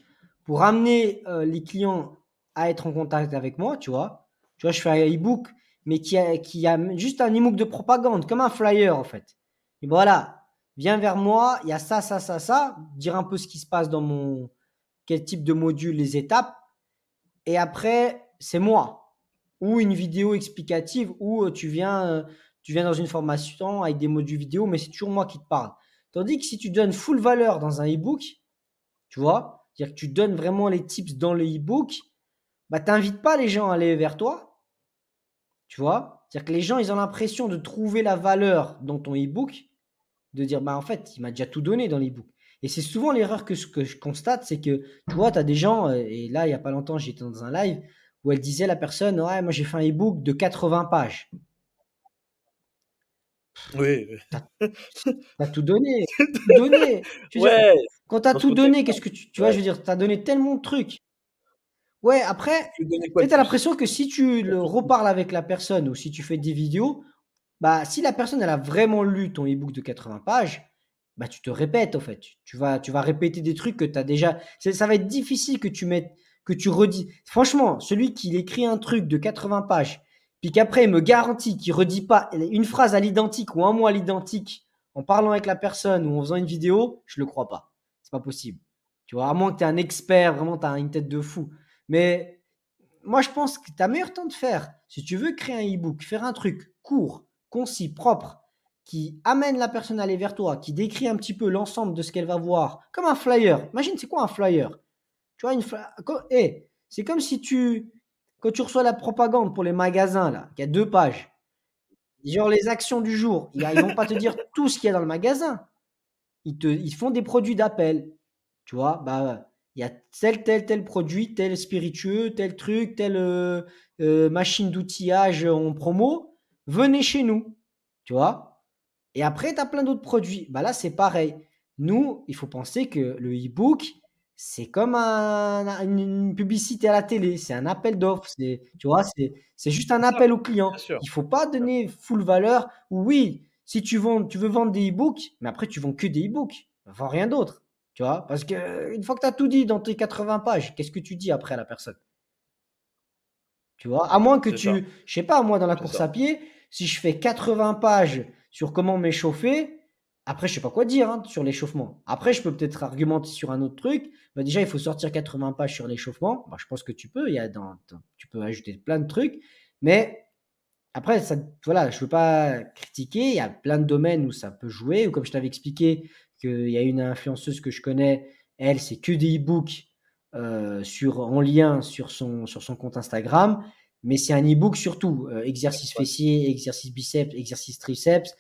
pour amener les clients à être en contact avec moi, tu vois. Tu vois, je fais un e-book, mais qui a juste un e-book de propagande, comme un flyer, en fait. Et voilà, viens vers moi, il y a ça, ça, ça, ça, dire un peu ce qui se passe dans quel type de module, les étapes. Et après, c'est moi. Ou une vidéo explicative où tu viens dans une formation avec des modules vidéo, mais c'est toujours moi qui te parle. Tandis que si tu donnes full valeur dans un e-book, tu vois, c'est-à-dire que tu donnes vraiment les tips dans le e-book, bah, tu n'invites pas les gens à aller vers toi, tu vois. C'est-à-dire que les gens, ils ont l'impression de trouver la valeur dans ton e-book, de dire, bah, en fait, il m'a déjà tout donné dans l'e-book. Et c'est souvent l'erreur que je constate, c'est que, tu vois, tu as des gens, et là, il n'y a pas longtemps, j'étais dans un live où elle disait, la personne, ouais, moi, j'ai fait un e-book de 80 pages. Oui. Tu as tout donné. Tout donné. Je veux dire, Ouais, quand tu as dans ce tout donné, contexte-là. qu'est-ce que tu vois, Ouais. je veux dire, tu as donné tellement de trucs. Ouais, après, Tu veux donner quoi tu de as plus? l'impression que si tu le reparles avec la personne ou si tu fais des vidéos, bah, si la personne, elle a vraiment lu ton e-book de 80 pages, bah, tu te répètes, en fait. Tu vas répéter des trucs que tu as déjà. Ça va être difficile que tu mettes, que tu redis. Franchement, celui qui écrit un truc de 80 pages, puis qu'après, il me garantit qu'il ne redit pas une phrase à l'identique ou un mot à l'identique en parlant avec la personne ou en faisant une vidéo, je ne le crois pas. C'est pas possible. Tu vois, à moins que tu es un expert, vraiment, tu as une tête de fou. Mais moi, je pense que tu as meilleur temps de faire. Si tu veux créer un e-book, faire un truc court, concis, propre, qui amène la personne à aller vers toi, qui décrit un petit peu l'ensemble de ce qu'elle va voir, comme un flyer. Imagine, c'est quoi un flyer? Tu vois, c'est comme si quand tu reçois la propagande pour les magasins, là, qui a 2 pages, genre les actions du jour, ils vont pas te dire tout ce qu'il y a dans le magasin. Ils font des produits d'appel. Tu vois, bah, il y a tel produit, tel spiritueux, tel truc, telle machine d'outillage en promo. Venez chez nous. Tu vois. Et après, tu as plein d'autres produits. Bah là, c'est pareil. Nous, il faut penser que le e-book, c'est comme une publicité à la télé. C'est un appel d'offres. Tu vois, c'est juste un C'est ça, appel au bien client. sûr. Il ne faut pas donner full valeur. Oui, si tu veux vendre des e-books, mais après, tu vends que des e-books. Vends rien d'autre. Tu vois, parce que une fois que tu as tout dit dans tes 80 pages, qu'est-ce que tu dis après à la personne? Tu vois, à moins que C'est ça, je sais pas, moi, dans la c'est course ça. à pied, si je fais 80 pages sur comment m'échauffer, après, je sais pas quoi dire hein, sur l'échauffement. Après, je peux peut-être argumenter sur un autre truc. Bah, déjà, il faut sortir 80 pages sur l'échauffement. Bah, je pense que tu peux. Tu peux ajouter plein de trucs. Mais après, ça, voilà, je veux pas critiquer. Il y a plein de domaines où ça peut jouer. Ou comme je t'avais expliqué, qu'il y a une influenceuse que je connais, elle, c'est que des e-books en lien sur son compte Instagram. Mais c'est un e-book surtout. Exercice Ouais. fessier, exercice biceps, exercice triceps.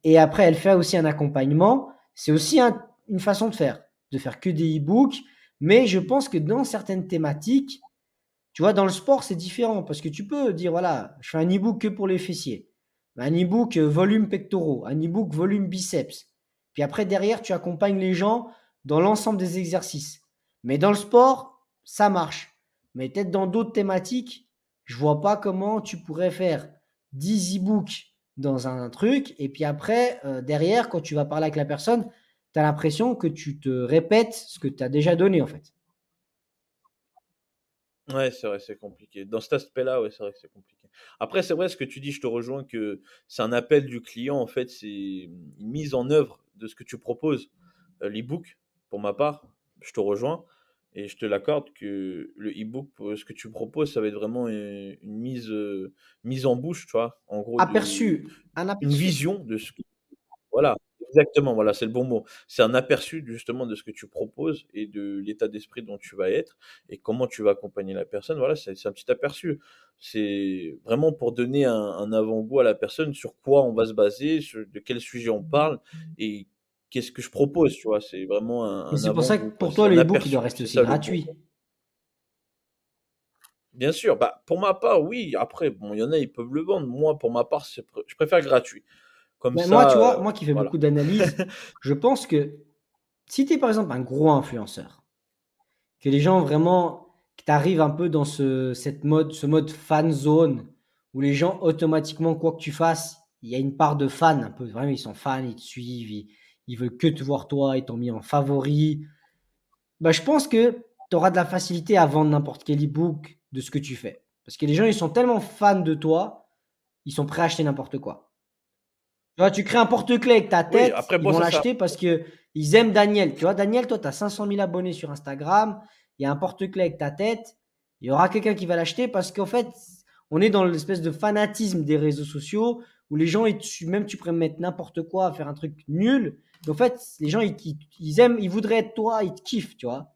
Et après, elle fait aussi un accompagnement. C'est aussi une façon de faire que des e-books. Mais je pense que dans certaines thématiques, tu vois, dans le sport, c'est différent parce que tu peux dire, voilà, je fais un e-book que pour les fessiers, un e-book volume pectoraux, un e-book volume biceps. Puis après, derrière, tu accompagnes les gens dans l'ensemble des exercices. Mais dans le sport, ça marche. Mais peut-être dans d'autres thématiques, je vois pas comment tu pourrais faire 10 e-books dans un truc. Et puis après, derrière, quand tu vas parler avec la personne, tu as l'impression que tu te répètes ce que tu as déjà donné, en fait. Ouais, c'est vrai, c'est compliqué. Dans cet aspect-là, ouais, c'est vrai que c'est compliqué. Après, c'est vrai ce que tu dis, je te rejoins que c'est un appel du client, en fait, c'est une mise en œuvre de ce que tu proposes. L'e-book, pour ma part, je te rejoins et je te l'accorde que le e-book, ce que tu proposes, ça va être vraiment une mise en bouche, tu vois, en gros, Aperçu, un une aperçu. vision de ce que voilà, exactement, voilà, c'est le bon mot. C'est un aperçu justement de ce que tu proposes et de l'état d'esprit dont tu vas être et comment tu vas accompagner la personne. Voilà, c'est un petit aperçu. C'est vraiment pour donner un avant-goût à la personne sur quoi on va se baser, sur de quel sujet on parle et qu'est-ce que je propose, tu vois? C'est vraiment Mais un c'est pour ça avant-goût, que quoi. pour C'est toi, un le e-book, il doit aperçu, rester c'est aussi ça le mot. gratuit. Bien sûr, bah, pour ma part, oui. Après, bon, il y en a, ils peuvent le vendre. Moi, pour ma part, je préfère gratuit. Comme Mais moi, tu ça, vois, moi qui fais beaucoup voilà. d'analyses, je pense que si tu es par exemple un gros influenceur, que les gens vraiment, que tu arrives un peu dans ce mode fan zone, où les gens automatiquement, quoi que tu fasses, il y a une part de fans un peu, vraiment, ils sont fans, ils te suivent, ils veulent que te voir toi, ils t'ont mis en favori. Bah, je pense que tu auras de la facilité à vendre n'importe quel e-book de ce que tu fais. Parce que les gens, ils sont tellement fans de toi, ils sont prêts à acheter n'importe quoi. Tu vois, tu crées un porte-clés avec ta Oui, tête, après, ils bon, vont ça, ça. l'acheter parce que ils aiment Daniel. Tu vois, Daniel, toi, tu as 500 000 abonnés sur Instagram, il y a un porte-clés avec ta tête, il y aura quelqu'un qui va l'acheter parce qu'en fait, on est dans l'espèce de fanatisme des réseaux sociaux où les gens, même tu pourrais mettre n'importe quoi, faire un truc nul. Mais en fait, les gens, ils aiment, ils voudraient être toi, ils te kiffent, tu vois.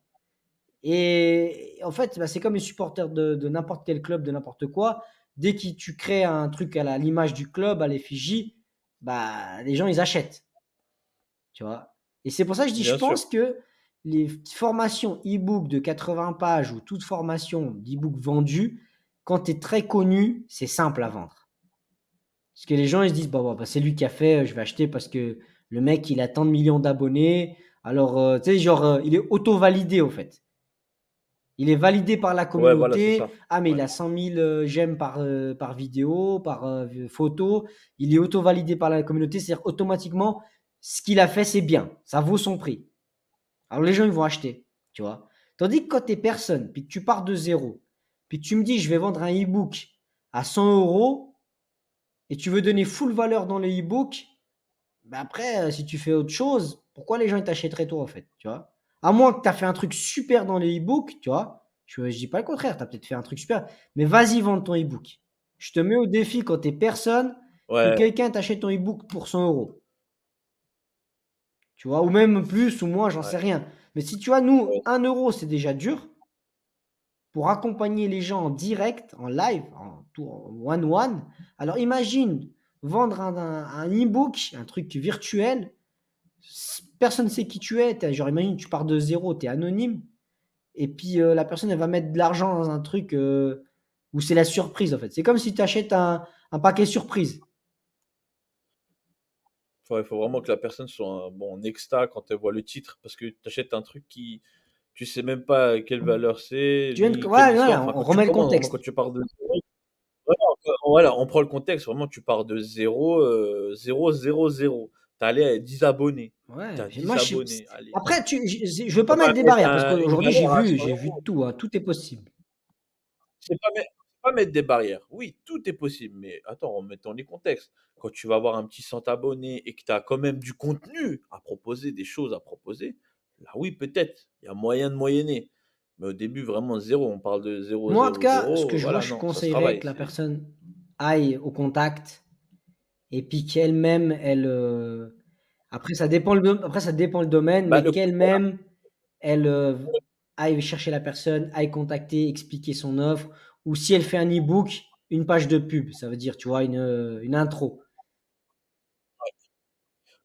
Et en fait, bah, c'est comme les supporters de n'importe quel club, de n'importe quoi. Dès que tu crées un truc à l'image du club, à l'effigie, bah, les gens, ils achètent. Tu vois. Et c'est pour ça que je dis, je Bien sûr. pense que les formations e-book de 80 pages ou toute formation d'e-book vendu, quand tu es très connu, c'est simple à vendre. Parce que les gens, ils se disent, bah, c'est lui qui a fait, je vais acheter parce que le mec, il a tant de millions d'abonnés. Alors, tu sais, genre, il est auto-validé, au fait. Il est validé par la Ouais, voilà, c'est communauté. ça. Ah, mais Ouais. il a 100 000 j'aime par vidéo, par photo. Il est auto-validé par la communauté. C'est-à-dire automatiquement, ce qu'il a fait, c'est bien. Ça vaut son prix. Alors les gens, ils vont acheter, tu vois. Tandis que quand tu es personne, puis que tu pars de zéro, puis que tu me dis, je vais vendre un e-book à 100 euros, et tu veux donner full valeur dans le e-book, ben après, si tu fais autre chose, pourquoi les gens ils t'achèteraient toi, en fait, tu vois? À moins que tu as fait un truc super dans le e-book, tu vois? Je dis pas le contraire, tu as peut-être fait un truc super, mais vas-y vendre ton e-book. Je te mets au défi quand tu es personne, que Ouais, quelqu'un t'achète ton e-book pour 100 euros, tu vois? Ou même plus ou moins, j'en ouais, sais rien. Mais si tu vois, nous, ouais. 1 euro, c'est déjà dur. Pour accompagner les gens en direct, en live, en one-one. Alors imagine vendre un e-book, un truc virtuel, personne ne sait qui tu es. Genre, imagine, tu pars de zéro, tu es anonyme, et puis la personne, elle va mettre de l'argent dans un truc où c'est la surprise, en fait. C'est comme si tu achètes un paquet surprise. Il faut vraiment que la personne soit bon, en extase quand elle voit le titre, parce que tu achètes un truc qui, tu sais même pas quelle valeur c'est, ni quelle Ouais, ouais, histoire. Enfin, on quand tu remet le commandes, vraiment, quand contexte. tu pars de zéro, voilà, on prend le contexte. Vraiment, tu pars de zéro, 0, 0, 0. T'as allé à 10 abonnés. Ouais, T'as 10 moi, abonnés. Allez. après, je veux Tu pas vas pas mettre des mettre barrières parce une qu'aujourd'hui, valeur à 100 j'ai vu de euros. tout, hein, tout est possible. C'est pas mettre des barrières. Oui, tout est possible, mais attends, remettons les contextes. Quand tu vas avoir un petit 100 abonnés et que tu as quand même du contenu à proposer, des choses à proposer, là oui, peut-être, il y a moyen de moyenner. Mais au début, vraiment zéro, on parle de zéro, Moi, en tout zéro, cas, ce que zéro, je vois, voilà, je non, ça se conseillerais travaille. que la personne aille au contact et puis qu'elle-même, après, après, ça dépend le domaine, Bah, mais qu'elle-même, elle aille chercher la personne, aille contacter, expliquer son offre. Ou si elle fait un e-book, une page de pub, ça veut dire, tu vois, une intro.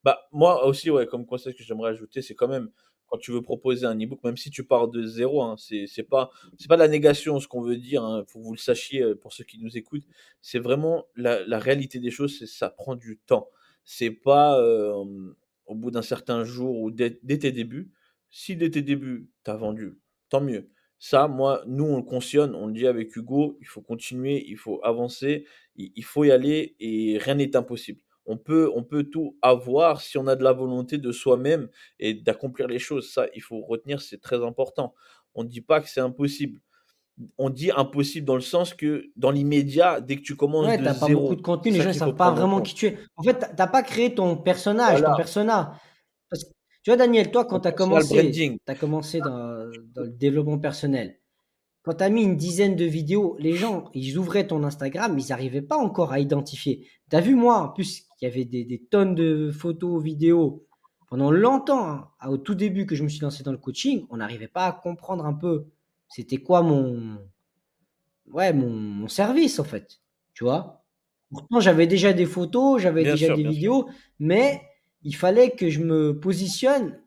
Bah, moi aussi, ouais, comme conseil que j'aimerais ajouter, c'est quand même, quand tu veux proposer un e-book, même si tu pars de zéro, hein, c'est pas de la négation ce qu'on veut dire, hein, faut que vous le sachiez pour ceux qui nous écoutent. C'est vraiment la réalité des choses, c'est ça prend du temps. C'est pas, au bout d'un certain jour ou dès tes débuts. Si dès tes débuts, tu as vendu, tant mieux. Ça, moi, nous, on le cautionne, on le dit avec Hugo, il faut continuer, il faut avancer, il faut y aller et rien n'est impossible. On peut tout avoir si on a de la volonté de soi-même et d'accomplir les choses. Ça, il faut retenir, c'est très important. On ne dit pas que c'est impossible. On dit impossible dans le sens que dans l'immédiat, dès que tu commences Ouais, de t'as pas beaucoup de zéro, contenu, c'est les ça gens ils qu'il faut savent pas prendre en vraiment compte. qui tu es. En fait, t'as pas créé ton personnage, ton Voilà, persona. Parce que, tu vois, Daniel, toi, quand ton personal branding. tu as commencé dans le développement personnel, quand tu as mis une dizaine de vidéos, les gens, ils ouvraient ton Instagram, ils n'arrivaient pas encore à identifier. Tu as vu, moi, en plus, qu'il y avait des tonnes de photos, vidéos. Pendant longtemps, hein, au tout début que je me suis lancé dans le coaching, on n'arrivait pas à comprendre un peu c'était quoi mon service, en fait. Tu vois? Pourtant, j'avais déjà des photos, j'avais Bien déjà sûr, des bien sûr. vidéos, mais il fallait que je me positionne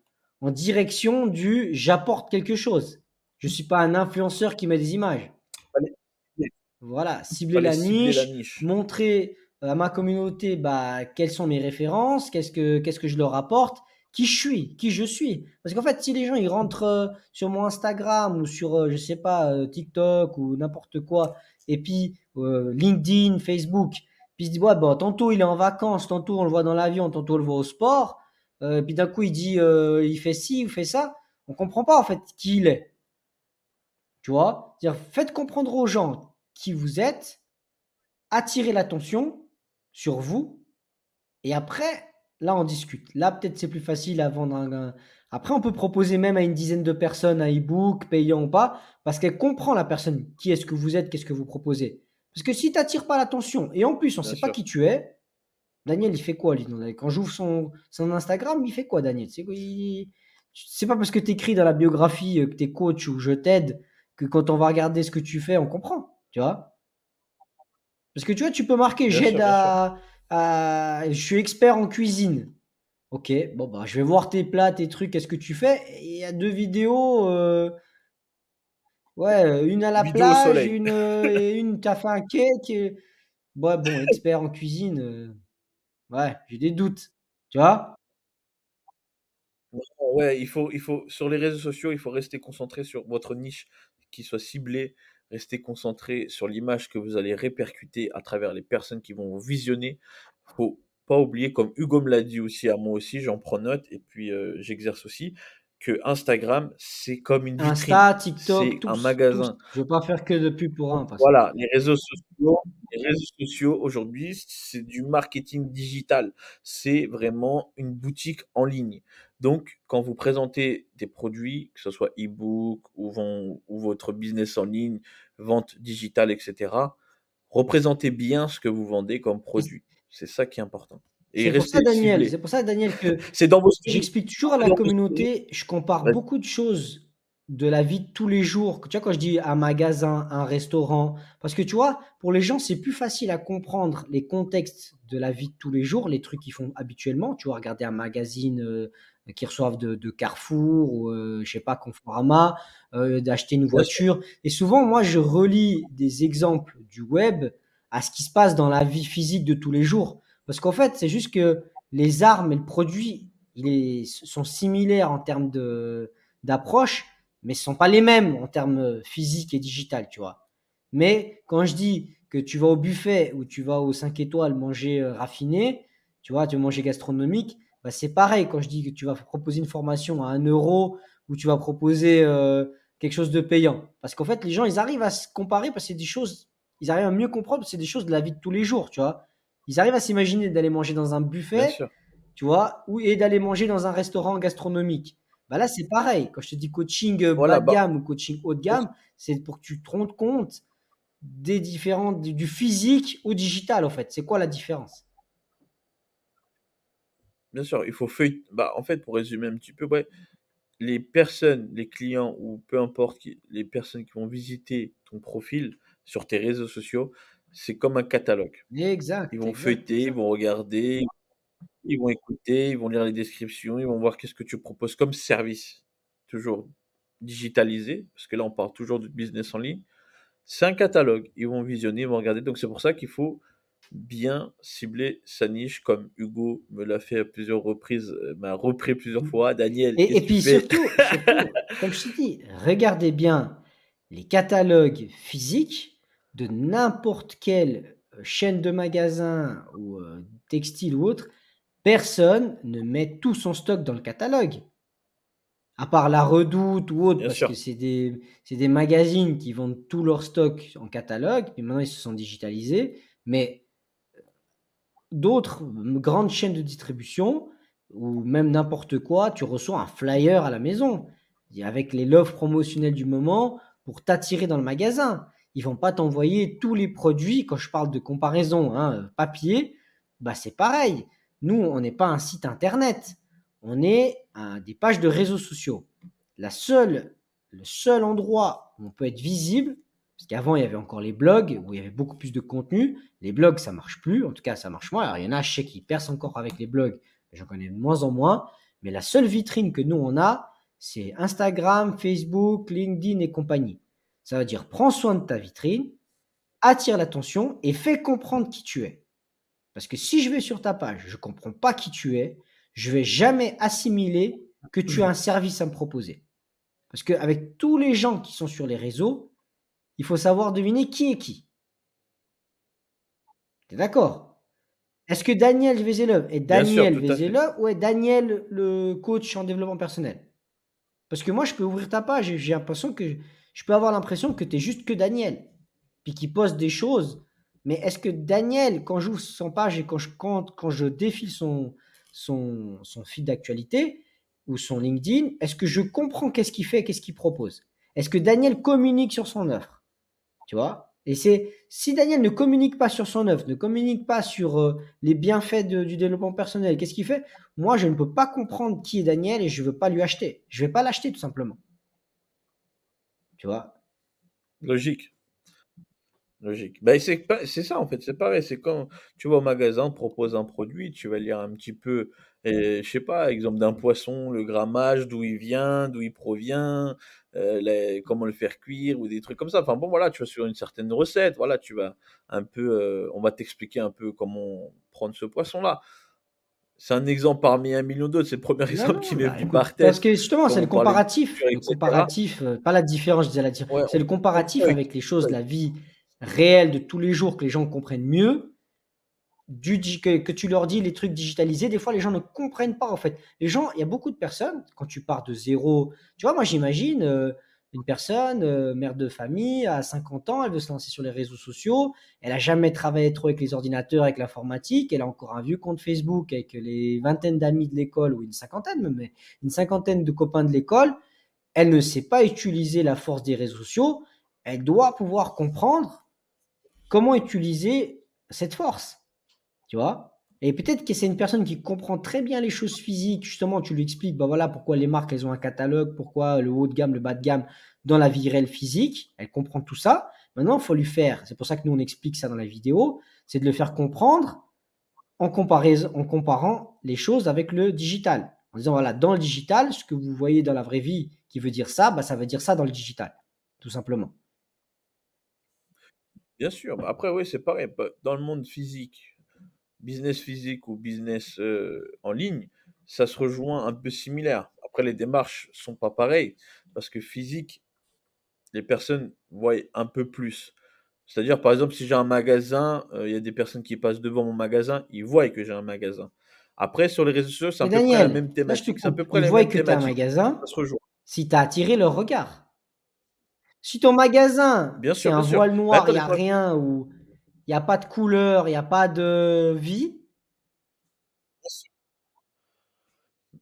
en direction du j'apporte quelque chose. Je ne suis pas un influenceur qui met des images. Fallait cibler Voilà, cibler fallait la cibler la niche, niche. montrer à ma communauté bah, quelles sont mes références, qu'est-ce que je leur apporte, qui je suis. Parce qu'en fait, si les gens ils rentrent sur mon Instagram ou sur, je sais pas, TikTok ou n'importe quoi, et puis LinkedIn, Facebook, puis ils se disent, ouais, bon, tantôt il est en vacances, tantôt on le voit dans l'avion, tantôt on le voit au sport, puis d'un coup il dit, il fait ci, il fait ça, on comprend pas en fait qui il est. Tu vois? C'est-à-dire, faites comprendre aux gens qui vous êtes, attirez l'attention sur vous, et après, là, on discute. Là, peut-être c'est plus facile à vendre Après, on peut proposer même à une dizaine de personnes un e-book, payant ou pas, parce qu'elle comprend la personne. Qui est-ce que vous êtes, qu'est-ce que vous proposez. Parce que si tu n'attires pas l'attention, et en plus, on ne Bien sait pas sûr. qui tu es, Daniel, il fait quoi, lui? Quand j'ouvre son Instagram, il fait quoi, Daniel? C'est pas parce que tu écris dans la biographie que tu es coach ou je t'aide que quand on va regarder ce que tu fais, on comprend. Tu vois? Parce que tu vois, tu peux marquer Bien sûr, bien sûr. je suis expert en cuisine. Ok, bon, bah, je vais voir tes plats, tes trucs, qu'est-ce que tu fais? Et il y a deux vidéos, ouais, une à la Vidéo au plage, soleil. et une, t'as fait un cake. Ouais, bon, expert en cuisine, ouais, j'ai des doutes. Tu vois? Ouais, il faut sur les réseaux sociaux, il faut rester concentré sur votre niche qui soit ciblée, rester concentré sur l'image que vous allez répercuter à travers les personnes qui vont vous visionner. Faut pas oublier, comme Hugo me l'a dit aussi à moi aussi, j'en prends note et puis, j'exerce aussi, que Instagram, c'est comme une vitrine, Insta, TikTok, c'est un tous, tous. magasin. Je veux pas faire que de pub pour un, parce que. Voilà, les réseaux sociaux aujourd'hui, c'est du marketing digital. C'est vraiment une boutique en ligne. Donc, quand vous présentez des produits, que ce soit e-book ou votre business en ligne, vente digitale, etc., représentez bien ce que vous vendez comme produit. C'est ça qui est important. Et restez C'est ciblé. pour ça, Daniel, que C'est dans vos stories. j'explique toujours à C'est la dans vos stories. communauté, je compare Ouais, beaucoup de choses de la vie de tous les jours. Tu vois, quand je dis un magasin, un restaurant, parce que tu vois, pour les gens, c'est plus facile à comprendre les contextes de la vie de tous les jours, les trucs qu'ils font habituellement. Tu vois, regarder un magazine qu'ils reçoivent de Carrefour ou, je sais pas, Conforama, d'acheter une bien sûr, voiture. Et souvent, moi, je relie des exemples du web à ce qui se passe dans la vie physique de tous les jours. Parce qu'en fait, c'est juste que les armes et le produit, sont similaires en termes d'approche, mais ce ne sont pas les mêmes en termes physiques et digital, tu vois. Mais quand je dis que tu vas au buffet ou tu vas au 5 étoiles manger raffiné, tu vois, tu vas manger gastronomique, bah c'est pareil quand je dis que tu vas proposer une formation à 1 € ou tu vas proposer quelque chose de payant. Parce qu'en fait, les gens, ils arrivent à se comparer parce que c'est des choses, ils arrivent à mieux comprendre parce que c'est des choses de la vie de tous les jours, tu vois. Ils arrivent à s'imaginer d'aller manger dans un bien buffet, sûr. tu vois, et d'aller manger dans un restaurant gastronomique. Bah là, c'est pareil. Quand je te dis coaching bas Voilà, de bah, gamme ou coaching haut de gamme, c'est pour que tu te rendes compte des différents, du physique au digital, en fait. C'est quoi la différence? bien sûr, il faut feuilleter. Bah, en fait, pour résumer un petit peu, ouais, les personnes, les clients ou peu importe les personnes qui vont visiter ton profil sur tes réseaux sociaux, c'est comme un catalogue. Ils Exact, vont exact, feuilleter, ils exact. vont regarder, ils vont écouter, ils vont lire les descriptions, ils vont voir qu'est-ce que tu proposes comme service. Toujours digitalisé, parce que là on parle toujours de business en ligne. C'est un catalogue. Ils vont visionner, ils vont regarder. Donc c'est pour ça qu'il faut bien cibler sa niche comme Hugo me l'a fait à plusieurs reprises, m'a repris plusieurs fois. Daniel, Et qu'est-ce que tu puis fais? surtout, comme je t'ai dit, regardez bien les catalogues physiques de n'importe quelle chaîne de magasins ou textile ou autre. Personne ne met tout son stock dans le catalogue. À part La Redoute ou autre, Bien parce que sûr, c'est des magazines qui vendent tout leur stock en catalogue, puis maintenant ils se sont digitalisés. Mais d'autres grandes chaînes de distribution ou même n'importe quoi, tu reçois un flyer à la maison avec l'offre promotionnelle du moment pour t'attirer dans le magasin. Ils vont pas t'envoyer tous les produits. Quand je parle de comparaison, hein, papier, bah c'est pareil. Nous, on n'est pas un site internet. On est des pages de réseaux sociaux. Le seul endroit où on peut être visible, parce qu'avant il y avait encore les blogs où il y avait beaucoup plus de contenu. Les blogs, ça marche plus. En tout cas, ça marche moins. Alors, il y en a, je sais, qui percent encore avec les blogs. J'en connais de moins en moins. Mais la seule vitrine que nous, on a, c'est Instagram, Facebook, LinkedIn et compagnie. Ça veut dire, prends soin de ta vitrine, attire l'attention et fais comprendre qui tu es. Parce que si je vais sur ta page, je ne comprends pas qui tu es, je ne vais jamais assimiler que tu as un service à me proposer. Parce qu'avec tous les gens qui sont sur les réseaux, il faut savoir deviner qui est qui. Tu es d'accord? Est-ce que Daniel Vézelov est bien sûr, Daniel tout à fait. Vézelov ou est Daniel le coach en développement personnel? Parce que moi, je peux ouvrir ta page et j'ai l'impression que je peux avoir l'impression que tu es juste que Daniel, puis qui poste des choses. Mais est-ce que Daniel, quand j'ouvre son page et quand je défile son feed d'actualité ou son LinkedIn, est-ce que je comprends qu'est-ce qu'il fait, qu'est-ce qu'il propose? Est-ce que Daniel communique sur son offre? Tu vois? Et c'est si Daniel ne communique pas sur son œuvre, ne communique pas sur les bienfaits du développement personnel, qu'est-ce qu'il fait? Moi, je ne peux pas comprendre qui est Daniel et je ne veux pas lui acheter. Je ne vais pas l'acheter tout simplement. Tu vois? Logique. Logique. Ben, c'est ça en fait, c'est pareil, c'est quand tu vas au magasin, on te propose un produit, tu vas lire un petit peu, je sais pas, exemple d'un poisson, le grammage, d'où il vient, d'où il provient, comment le faire cuire ou des trucs comme ça. Enfin bon, voilà, tu vas sur une certaine recette, voilà, tu vas un peu, on va t'expliquer un peu comment prendre ce poisson-là. C'est un exemple parmi un million d'autres, c'est le premier Non, exemple non, qui m'est bah venu écoute, par parce tête, que justement, comme c'est le on parlait de comparatif. nourriture, Le etc. comparatif, pas la différence, je disais la différence. Ouais, C'est le on comparatif peut, avec les choses de ouais, la vie réelle de tous les jours que les gens comprennent mieux que tu leur dis les trucs digitalisés, des fois les gens ne comprennent pas en fait. Les gens, il y a beaucoup de personnes, quand tu pars de zéro, tu vois, moi j'imagine une personne, mère de famille, à 50 ans, elle veut se lancer sur les réseaux sociaux, elle a jamais travaillé trop avec les ordinateurs, avec l'informatique, elle a encore un vieux compte Facebook avec les vingtaines d'amis de l'école, ou une cinquantaine même, mais une cinquantaine de copains de l'école, elle ne sait pas utiliser la force des réseaux sociaux, elle doit pouvoir comprendre comment utiliser cette force. Tu vois? Et peut-être que c'est une personne qui comprend très bien les choses physiques. Justement, tu lui expliques, bah voilà, pourquoi les marques, elles ont un catalogue, pourquoi le haut de gamme, le bas de gamme dans la vie réelle physique. Elle comprend tout ça. Maintenant, il faut lui faire, c'est pour ça que nous, on explique ça dans la vidéo, c'est de le faire comprendre en comparant les choses avec le digital. En disant, voilà, dans le digital, ce que vous voyez dans la vraie vie qui veut dire ça, bah, ça veut dire ça dans le digital, tout simplement. bien sûr. Bah, après, oui, c'est pareil. Dans le monde physique, business physique ou business en ligne, ça se rejoint un peu similaire. Après, les démarches sont pas pareilles parce que physique, les personnes voient un peu plus. C'est-à-dire, par exemple, si j'ai un magasin, il y a des personnes qui passent devant mon magasin, ils voient que j'ai un magasin. Après, sur les réseaux sociaux, c'est à Mais peu près la Daniel, même là, je te thématique. C'est à coupe. peu près Ils la voient même que tu as un thématique. magasin Ça se rejoint. si tu as attiré leur regard. Si ton magasin, Bien c'est sûr, un bien sûr. voile Mais noir, il n'y attendez, a rien, ou il n'y a pas de couleur, il n'y a pas de vie.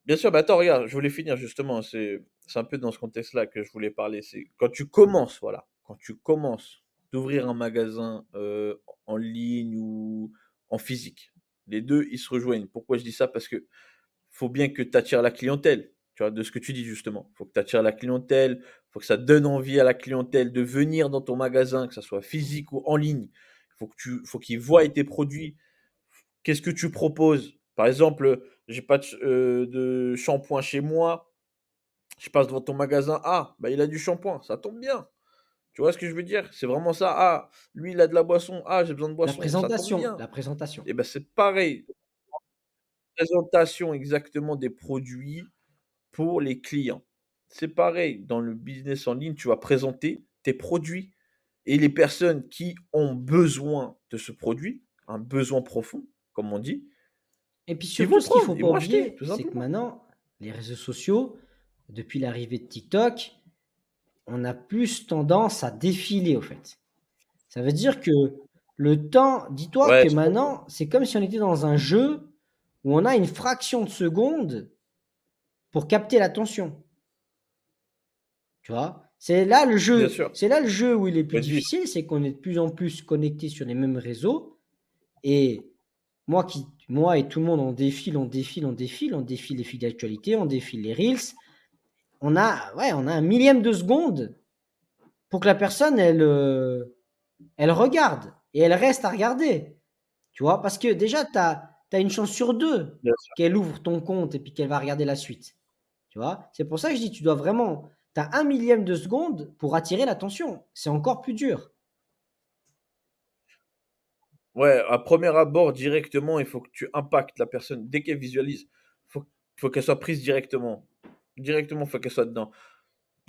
bien sûr, bah attends, regarde, je voulais finir justement. C'est un peu dans ce contexte-là que je voulais parler. C'est quand tu commences, voilà, quand tu commences d'ouvrir un magasin en ligne ou en physique. Les deux, ils se rejoignent. Pourquoi je dis ça? Parce que faut bien que tu attires la clientèle. Tu vois, de ce que tu dis justement. Faut que tu attires la clientèle. Faut que ça donne envie à la clientèle de venir dans ton magasin, que ça soit physique ou en ligne. Faut qu'ils voient tes produits. Qu'est-ce que tu proposes? Par exemple, j'ai pas de shampoing chez moi. Je passe devant ton magasin. Ah, bah il a du shampoing. Ça tombe bien. Tu vois ce que je veux dire? C'est vraiment ça. Ah, lui, il a de la boisson. Ah, j'ai besoin de La boisson. Ça tombe présentation, bien. la présentation. Et ben, c'est pareil. Présentation exactement des produits pour les clients. C'est pareil. Dans le business en ligne, tu vas présenter tes produits et les personnes qui ont besoin de ce produit, un besoin profond, comme on dit, Et puis ils vont surtout, le ce qu'il prendre, faut ils pas vont acheter, oublier, tout c'est que simplement. maintenant, les réseaux sociaux, depuis l'arrivée de TikTok, on a plus tendance à défiler, au fait. Ça veut dire que le temps, dis-toi Ouais, que je comprends. maintenant, c'est comme si on était dans un jeu où on a une fraction de seconde pour capter l'attention. Tu vois? Bien sûr. C'est là le jeu où il est plus Faut être vif. difficile, c'est qu'on est de plus en plus connectés sur les mêmes réseaux. Et moi et tout le monde, on défile les fils d'actualité, on défile les reels. On a un millième de seconde pour que la personne, elle regarde et elle reste à regarder. Tu vois? Parce que déjà, tu as une chance sur deux Bien sûr. qu'elle ouvre ton compte et puis qu'elle va regarder la suite. Tu vois? C'est pour ça que je dis, tu dois vraiment, tu as un millième de seconde pour attirer l'attention. C'est encore plus dur. Ouais, à premier abord, directement, il faut que tu impactes la personne. Dès qu'elle visualise, faut, faut qu'elle soit prise directement. Directement, faut qu'elle soit dedans.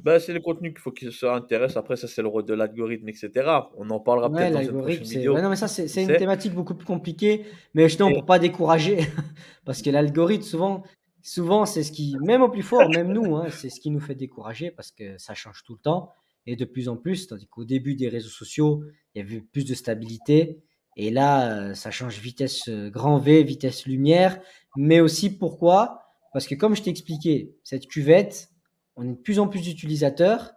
Bah, c'est le contenu qu'il faut qu'il se intéresse. Après, ça, c'est le rôle de l'algorithme, etc. On en parlera Ouais, peut-être dans une l'algorithme, prochaine c'est. Ouais, vidéo. non, mais ça, Qui c'est une sait? thématique beaucoup plus compliquée. Mais justement, Et- pour pas décourager, parce que l'algorithme, souvent, c'est ce qui, même au plus fort, même nous, hein, c'est ce qui nous fait décourager parce que ça change tout le temps et de plus en plus. Tandis qu'au début des réseaux sociaux, il y avait plus de stabilité. Et là, ça change vitesse grand V, vitesse lumière. Mais aussi pourquoi? Parce que comme je t'ai expliqué, cette cuvette, on est de plus en plus d'utilisateurs.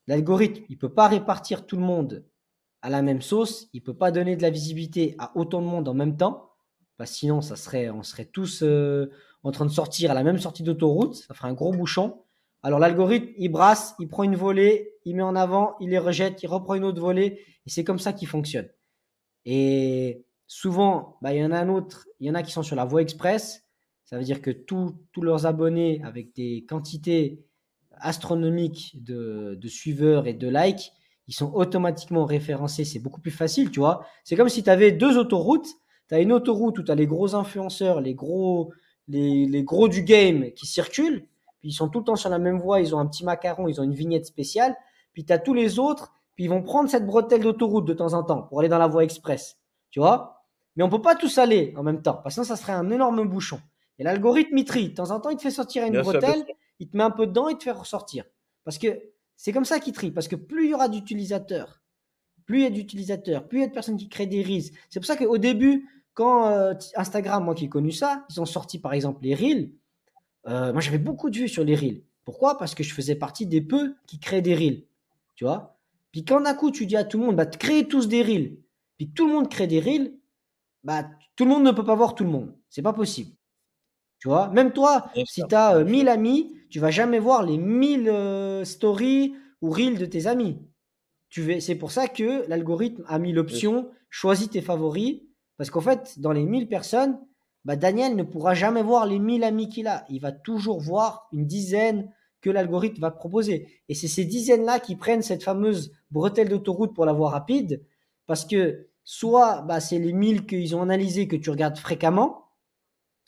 L'algorithme, il peut pas répartir tout le monde à la même sauce. Il ne peut pas donner de la visibilité à autant de monde en même temps. Parce que sinon, on serait tous en train de sortir à la même sortie d'autoroute. Ça ferait un gros bouchon. Alors l'algorithme, il brasse, il prend une volée, il met en avant, il les rejette, il reprend une autre volée. Et c'est comme ça qu'il fonctionne. Et souvent, bah, il y en a un autre, il y en a qui sont sur la voie express. Ça veut dire que tous leurs abonnés avec des quantités astronomiques de suiveurs et de likes, ils sont automatiquement référencés. C'est beaucoup plus facile, tu vois. C'est comme si tu avais deux autoroutes. Tu as une autoroute où tu as les gros influenceurs, les gros du game qui circulent. Puis ils sont tout le temps sur la même voie. Ils ont un petit macaron, ils ont une vignette spéciale. Puis tu as tous les autres. Puis ils vont prendre cette bretelle d'autoroute de temps en temps pour aller dans la voie express. Tu vois? Mais on ne peut pas tous aller en même temps. Parce que sinon, ça serait un énorme bouchon. Et l'algorithme, il trie. De temps en temps, il te fait sortir une Bien sûr, bien bretelle, sûr. il te met un peu dedans, il te fait ressortir. Parce que c'est comme ça qu'il trie. Parce que plus il y aura d'utilisateurs, plus il y a d'utilisateurs, plus il y a de personnes qui créent des reels. C'est pour ça qu'au début, quand Instagram, moi qui ai connu ça, ils ont sorti par exemple les reels. Moi, j'avais beaucoup de vues sur les reels. Pourquoi? Parce que je faisais partie des peu qui créent des reels. Tu vois? Puis quand d'un coup, tu dis à tout le monde, bah, créez tous des reels. Puis que tout le monde crée des reels, bah, tout le monde ne peut pas voir tout le monde. C'est pas possible. Tu vois? Même toi, Bien si sûr, tu as bien 1000 sûr. amis, tu vas jamais voir les 1000 stories ou reels de tes amis. C'est pour ça que l'algorithme a mis Bien sûr. l'option choisis tes favoris. Parce qu'en fait, dans les 1000 personnes, bah, Daniel ne pourra jamais voir les 1000 amis qu'il a. Il va toujours voir une dizaine que l'algorithme va te proposer. Et c'est ces dizaines-là qui prennent cette fameuse bretelle d'autoroute pour la voie rapide. Parce que soit bah, c'est les 1000 qu'ils ont analysés que tu regardes fréquemment.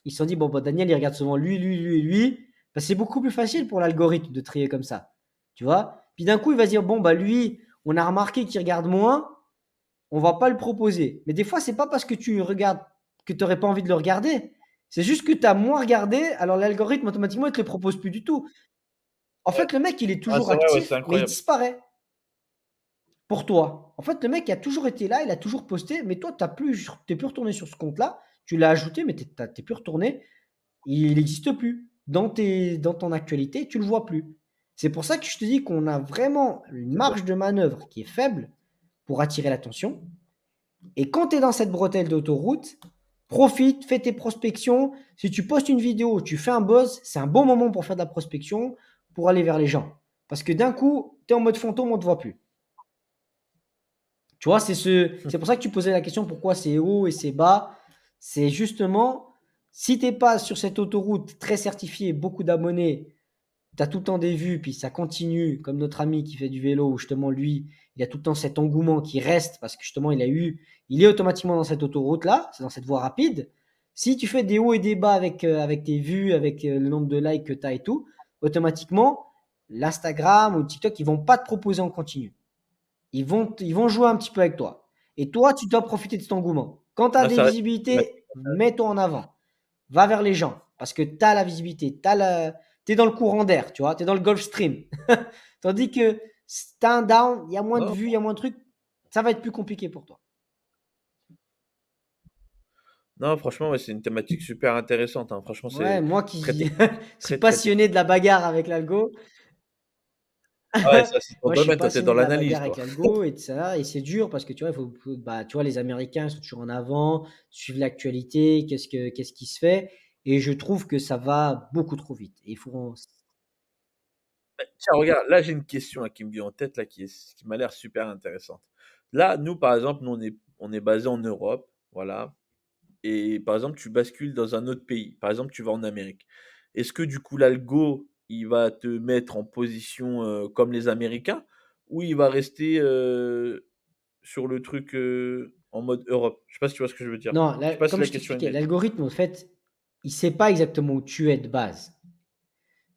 Ils se sont dit, bon, bah, Daniel, il regarde souvent lui, lui, lui et lui. Bah, c'est beaucoup plus facile pour l'algorithme de trier comme ça. Tu vois? Puis d'un coup, il va se dire, bon, bah, lui, on a remarqué qu'il regarde moins, on va pas le proposer. Mais des fois, c'est pas parce que tu regardes que tu n'aurais pas envie de le regarder. C'est juste que tu as moins regardé, alors l'algorithme, automatiquement, il te le propose plus du tout. En Ouais. fait, le mec, il est Ah, toujours c'est vrai, ouais, c'est actif, mais il incroyable. disparaît pour toi. En fait, le mec, il a toujours été là, il a toujours posté, mais toi, t'es plus retourné sur ce compte-là. Tu l'as ajouté, mais t'es plus retourné. Il n'existe plus. Dans ton actualité, tu ne le vois plus. C'est pour ça que je te dis qu'on a vraiment une C'est vrai. marge de manœuvre qui est faible pour attirer l'attention. Et quand tu es dans cette bretelle d'autoroute, profite, fais tes prospections. Si tu postes une vidéo, tu fais un buzz, c'est un bon moment pour faire de la prospection, pour aller vers les gens. Parce que d'un coup, tu es en mode fantôme, on ne te voit plus. Tu vois, c'est pour ça que tu posais la question pourquoi c'est haut et c'est bas. C'est justement, si tu n'es pas sur cette autoroute très certifiée, beaucoup d'abonnés, tu as tout le temps des vues, puis ça continue, comme notre ami qui fait du vélo, où justement lui, il a tout le temps cet engouement qui reste parce que justement il est automatiquement dans cette autoroute-là, c'est dans cette voie rapide. Si tu fais des hauts et des bas avec tes vues, avec le nombre de likes que tu as et tout, automatiquement, l'Instagram ou TikTok, ils vont pas te proposer en continu. Ils vont jouer un petit peu avec toi. Et toi, tu dois profiter de cet engouement. Quand tu as Là, des ça reste visibilités, mets-toi en avant. Va vers les gens. Parce que tu as la visibilité. Tu es dans le courant d'air, tu vois. Tu es dans le Gulf Stream. Tandis que si tu as un down, il y a moins de non, vues, il y a moins de trucs. Ça va être plus compliqué pour toi. non, franchement, ouais, c'est une thématique super intéressante, hein. Franchement, Ouais, c'est moi très qui technique, suis très, très passionné technique. de la bagarre avec l'algo, Ah ouais, ça, c'est ton moi, je suis domaine, toi, t'es dans passionné de la bagarre l'analyse, avec toi. l'algo et de ça, et c'est dur parce que tu vois, bah, tu vois, les Américains sont toujours en avant, suivent l'actualité, qu'est-ce qui se fait, et je trouve que ça va beaucoup trop vite. Et il faut, Tiens, regarde, là, j'ai une question là, qui me vient en tête, là, qui m'a l'air super intéressante. Là, nous, par exemple, nous, on est basé en Europe, voilà. Et par exemple, tu bascules dans un autre pays. Par exemple, tu vas en Amérique. Est-ce que du coup, l'algo, il va te mettre en position comme les Américains ou il va rester sur le truc en mode Europe? Je sais pas si tu vois ce que je veux dire. non, Je sais pas si comme la je question est t'expliquais, nette. l'algorithme, en fait, il sait pas exactement où tu es de base.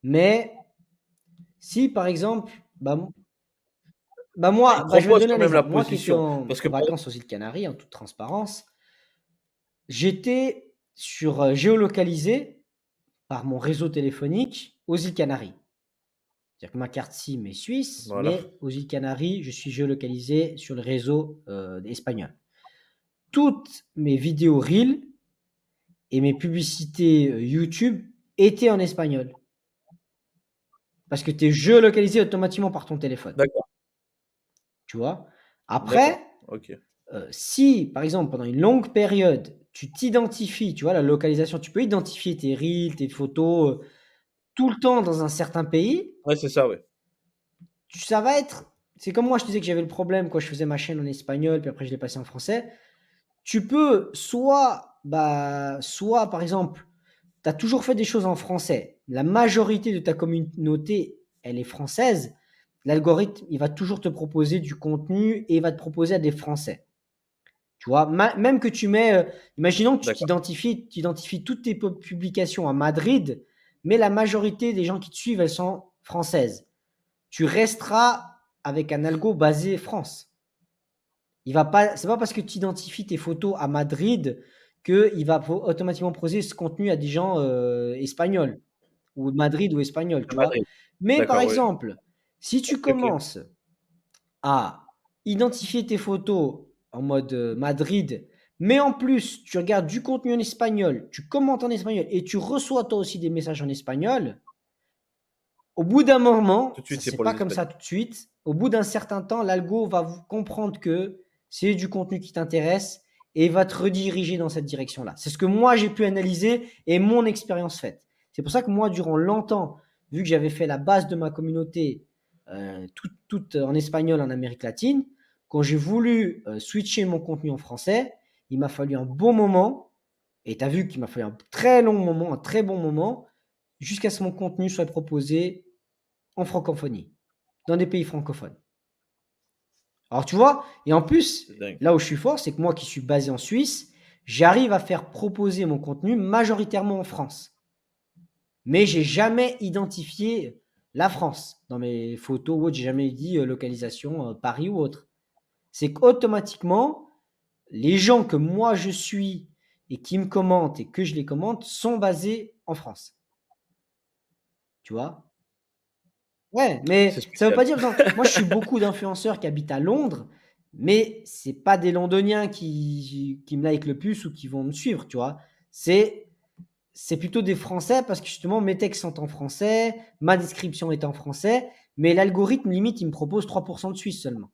Mais si, par exemple, Il te je vais te propose donner quand un même la exemple. Moi qui étais position. en Parce que par vacances aux îles Canaries, en toute transparence, j'étais géolocalisé par mon réseau téléphonique aux îles Canaries. C'est-à-dire que ma carte SIM est suisse, voilà. mais aux îles Canaries, je suis géolocalisé sur le réseau espagnol. Toutes mes vidéos Reel et mes publicités YouTube étaient en espagnol. Parce que tu es géolocalisé automatiquement par ton téléphone. D'accord. Tu vois. Après, D'accord. Ok. si, par exemple, pendant une longue période, tu t'identifies, tu vois, la localisation, tu peux identifier tes reels, tes photos, tout le temps dans un certain pays, Ouais, c'est ça, ouais. ça va être. C'est comme moi, je te disais que j'avais le problème quand je faisais ma chaîne en espagnol, puis après je l'ai passé en français. Tu peux soit par exemple, tu as toujours fait des choses en français. La majorité de ta communauté, elle est française. L'algorithme, il va toujours te proposer du contenu et il va te proposer à des Français. Tu vois, même que tu mets, imaginons que D'accord. tu identifies toutes tes publications à Madrid, mais la majorité des gens qui te suivent, elles sont françaises. Tu resteras avec un algo basé France. Il va pas, c'est pas parce que tu identifies tes photos à Madrid qu'il va automatiquement proposer ce contenu à des gens espagnols ou de Madrid ou espagnols, À tu vois. Madrid. Mais par D'accord, oui. exemple, si tu Ok, ok. commences à identifier tes photos en mode Madrid, mais en plus, tu regardes du contenu en espagnol, tu commentes en espagnol et tu reçois toi aussi des messages en espagnol, au bout d'un Tout moment, de ça suite, c'est c'est pour pas les comme ça Espagnols. tout de suite, au bout d'un certain temps, l'algo va vous comprendre que c'est du contenu qui t'intéresse et va te rediriger dans cette direction-là. C'est ce que moi j'ai pu analyser et mon expérience faite. C'est pour ça que moi, durant longtemps, vu que j'avais fait la base de ma communauté toute en espagnol en Amérique latine, quand j'ai voulu switcher mon contenu en français, il m'a fallu un bon moment, et tu as vu qu'il m'a fallu un très long moment, un très bon moment, jusqu'à ce que mon contenu soit proposé en francophonie, dans des pays francophones. Alors tu vois, et en plus, C'est dingue. là où je suis fort, c'est que moi qui suis basé en Suisse, j'arrive à faire proposer mon contenu majoritairement en France. Mais j'ai jamais identifié la France dans mes photos ou autres, j'ai jamais dit localisation Paris ou autre. C'est qu'automatiquement, les gens que moi je suis et qui me commentent et que je les commente sont basés en France. Tu vois. Ouais, C'est mais ça veut spécial. pas dire, moi je suis beaucoup d'influenceurs qui habitent à Londres, mais c'est pas des Londoniens qui me like le plus ou qui vont me suivre, tu vois. C'est, c'est plutôt des Français parce que justement mes textes sont en français, ma description est en français, mais l'algorithme limite il me propose 3% de Suisse seulement.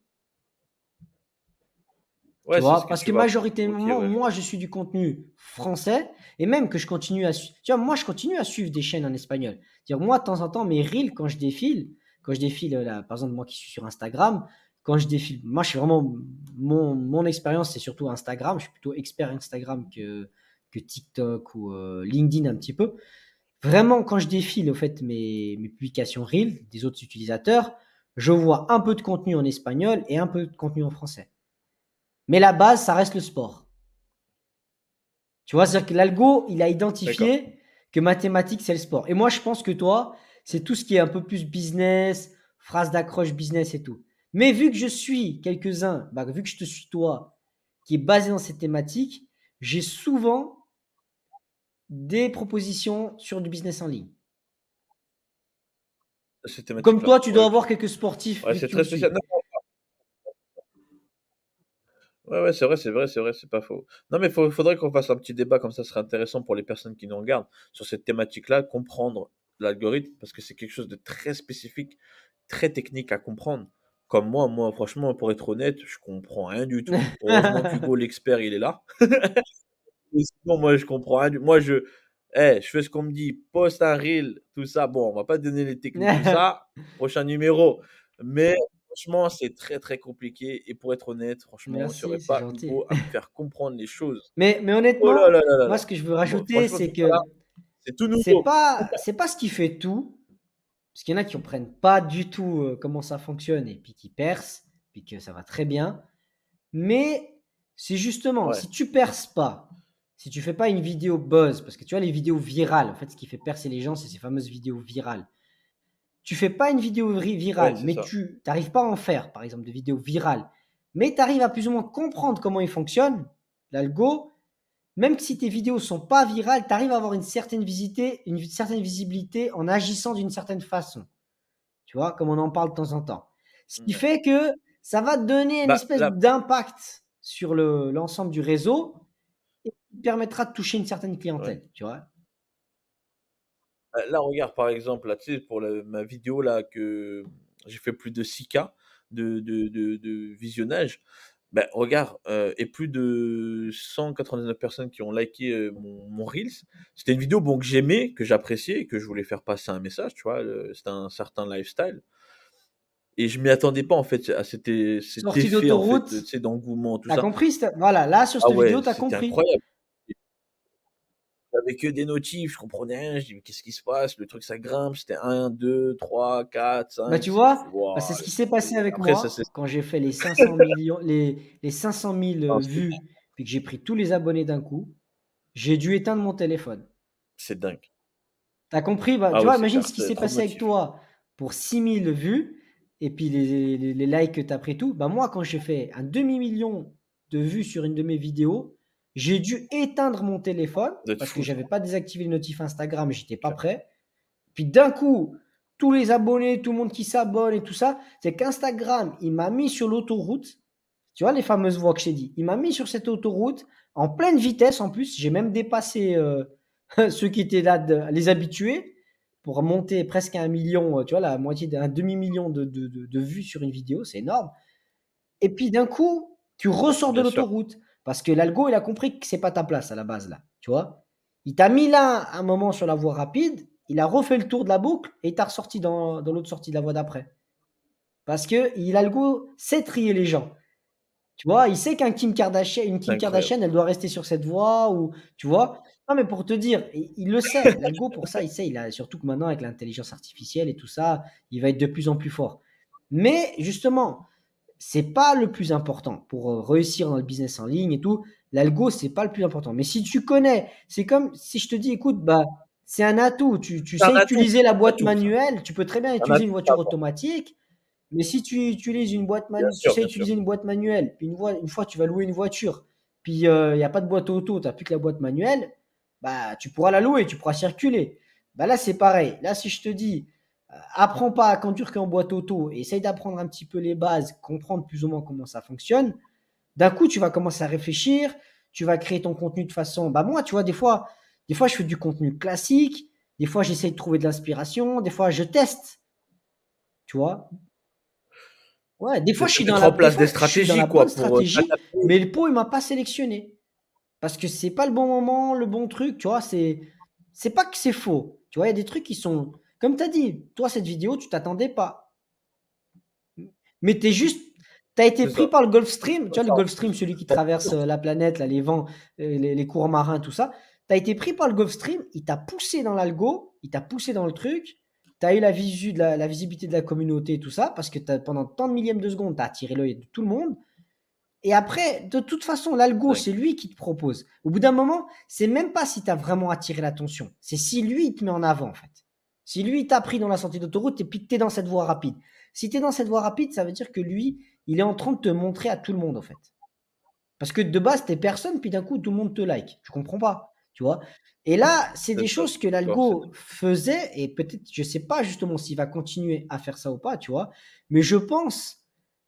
Tu Ouais, c'est ce vois, que parce tu que vas prendre. Ok, majoritairement, ouais, je moi, vois. je suis du contenu français et même que je continue tu vois, moi, je continue à suivre des chaînes en espagnol. Dire moi, de temps en temps, mes reels, quand je défile, là, par exemple, moi qui suis sur Instagram, quand je défile, moi, je suis vraiment, mon expérience, c'est surtout Instagram. Je suis plutôt expert Instagram que TikTok ou LinkedIn un petit peu. Vraiment, quand je défile au fait mes publications Reel des autres utilisateurs, je vois un peu de contenu en espagnol et un peu de contenu en français. Mais la base, ça reste le sport. Tu vois, c'est-à-dire que l'algo, il a D'accord. identifié que mathématiques, c'est le sport. Et moi, je pense que toi, c'est tout ce qui est un peu plus business, phrase d'accroche business et tout. Mais vu que je suis quelques-uns, bah, vu que je te suis toi, qui est basé dans cette thématique, j'ai souvent des propositions sur du business en ligne. Cette Comme thématique-là. toi, tu dois Ouais, avoir OK. quelques sportifs Ouais, vu que c'est tu me très spécial. suis. Non, ouais, ouais, c'est vrai, c'est vrai, c'est vrai, c'est pas faux. Non, mais faudrait qu'on fasse un petit débat comme ça serait intéressant pour les personnes qui nous regardent sur cette thématique-là, comprendre l'algorithme parce que c'est quelque chose de très spécifique, très technique à comprendre. Comme moi, franchement, pour être honnête, je comprends rien du tout. Heureusement qu'Hugo, l'expert, il est là. Et sinon, moi, je comprends rien moi, je fais ce qu'on me dit, poste un reel, tout ça. Bon, on va pas donner les techniques, tout ça. Prochain numéro. Mais franchement, c'est très, très compliqué. Et pour être honnête, franchement, s'il n'y Merci, aurait c'est pas gentil. Hugo à me faire comprendre les choses. Mais Oh là là honnêtement, là là moi, là. ce que je veux Bon, rajouter, franchement, tu c'est vois là, que c'est tout nouveau. c'est pas ce qui fait tout, parce qu'il y en a qui comprennent pas du tout comment ça fonctionne et puis qui percent, puis que ça va très bien. Mais c'est justement, Ouais. si tu perces pas, si tu fais pas une vidéo buzz, parce que tu vois les vidéos virales, en fait, ce qui fait percer les gens, c'est ces fameuses vidéos virales. Tu fais pas une vidéo Ouais, virale, c'est mais ça. tu n'arrives pas à en faire, par exemple, de vidéos virales, mais tu arrives à plus ou moins comprendre comment il fonctionne, l'algo, même si tes vidéos sont pas virales, tu arrives à avoir une certaine visibilité en agissant d'une certaine façon. Tu vois, comme on en parle de temps en temps. Ce qui Ouais. fait que ça va te donner une Bah, espèce là, d'impact sur l'ensemble du réseau et qui te permettra de toucher une certaine ouais. clientèle, tu vois. Là, regarde, par exemple, là, tu sais, pour ma vidéo là que j'ai fait plus de 6K de visionnage. Ben regarde, et plus de 199 personnes qui ont liké, mon reels. C'était une vidéo, bon, que j'aimais, que j'appréciais et que je voulais faire passer un message, tu vois? C'était un certain lifestyle et je m'y attendais pas, en fait, à cet Sortie effet, en fait, tu d'autoroute, sais, d'engouement, tout tu as ça. compris? Voilà, là, sur Ah cette vidéo, ouais, tu as c'était compris. incroyable. J'avais que des notifs, je comprenais rien, je dis: «Mais qu'est-ce qui se passe?» Le truc ça grimpe, c'était 1, 2, 3, 4, Bah, 5, tu 6, je fais: vois, bah, «Waouh!» c'est ce qui s'est passé avec Après ça c'est moi quand j'ai fait les 500 millions, les 500 000 c'est vues, puis que j'ai pris tous les abonnés d'un coup. J'ai dû éteindre mon téléphone. c'est dingue. Tu as compris? Bah, Ah tu ouais, vois, c'est imagine clair, ce qui c'est s'est trop de passé avec notifs. toi pour 6 000 vues et puis les likes que tu as pris tout. Bah, moi, quand j'ai fait un demi-million de vues sur une de mes vidéos, j'ai dû éteindre mon téléphone Vous êtes parce que fous ça. j'avais pas désactivé les notifs Instagram, j'étais pas OK. prêt. Puis d'un coup, tous les abonnés, tout le monde qui s'abonne et tout ça, c'est qu'Instagram, il m'a mis sur l'autoroute. Tu vois les fameuses voies que je t'ai dit? Il m'a mis sur cette autoroute en pleine vitesse en plus. J'ai même dépassé ceux qui étaient là, les habitués, pour monter presque à 1 million, tu vois, la moitié d'un demi-million de vues sur une vidéo, c'est énorme. Et puis d'un coup, tu ressors de Bien sûr. l'autoroute parce que l'algo, il a compris que c'est pas ta place à la base là, tu vois. Il t'a mis là un moment sur la voie rapide, il a refait le tour de la boucle et il t'a ressorti dans l'autre sortie de la voie d'après. Parce que l'algo sait trier les gens. Tu vois, il sait une C'est Kim incroyable. Kardashian, elle doit rester sur cette voie ou tu vois? Non, mais pour te dire, il le sait, l'algo pour ça, il sait, il a surtout que maintenant avec l'intelligence artificielle et tout ça, il va être de plus en plus fort. Mais justement, c'est pas le plus important pour réussir dans le business en ligne et tout. L'algo, c'est pas le plus important. Mais si tu connais, c'est comme si je te dis, écoute, bah, c'est un atout. Tu C'est un sais atout, utiliser la un boîte atout ça. manuelle. Tu peux très bien Un utiliser une atout à voiture avoir. automatique. Mais si tu utilises Bien tu sûr, sais bien sûr. utiliser une boîte manuelle, puis une fois tu vas louer une voiture, puis il n'y a pas de boîte auto, tu n'as plus que la boîte manuelle, bah tu pourras la louer, tu pourras circuler. Bah là c'est pareil. Là si je te dis, apprends pas à conduire qu'en boîte auto, et essaye d'apprendre un petit peu les bases, comprendre plus ou moins comment ça fonctionne, d'un coup tu vas commencer à réfléchir, tu vas créer ton contenu de façon. Bah moi tu vois des fois je fais du contenu classique, des fois j'essaye de trouver de l'inspiration, des fois je teste, tu vois. Ouais, C'est de mettre en des place fois, des je suis dans la stratégies bonne quoi pour, stratégie, t'adapter. mais le pot, il m'a pas sélectionné. Parce que c'est pas le bon moment, le bon truc, tu vois, c'est pas que c'est faux. Tu vois, il y a des trucs qui sont, comme tu as dit, toi, cette vidéo, tu t'attendais pas. Mais t'as été C'est pris ça. par le Gulf Stream, tu C'est vois, le ça en Gulf Stream, plus. celui qui traverse la planète, là, les vents, les courants marins, tout ça. Tu as été pris par le Gulfstream, il t'a poussé dans l'algo, il t'a poussé dans le truc, tu as eu la visibilité de la communauté et tout ça, parce que pendant tant de millièmes de seconde, tu as attiré l'œil de tout le monde. Et après, de toute façon, l'algo, c'est lui qui te propose. Au bout d'un moment, c'est même pas si tu as vraiment attiré l'attention, c'est si lui, il te met en avant, en fait. Si lui, il t'a pris dans la sortie d'autoroute et puis que tu es dans cette voie rapide. Si tu es dans cette voie rapide, ça veut dire que lui, il est en train de te montrer à tout le monde, en fait. Parce que de base, t'es personne, puis d'un coup, tout le monde te like. Je comprends pas, tu vois. Et là, c'est des choses que l'algo faisait, et peut-être, je sais pas justement s'il va continuer à faire ça ou pas, tu vois. Mais je pense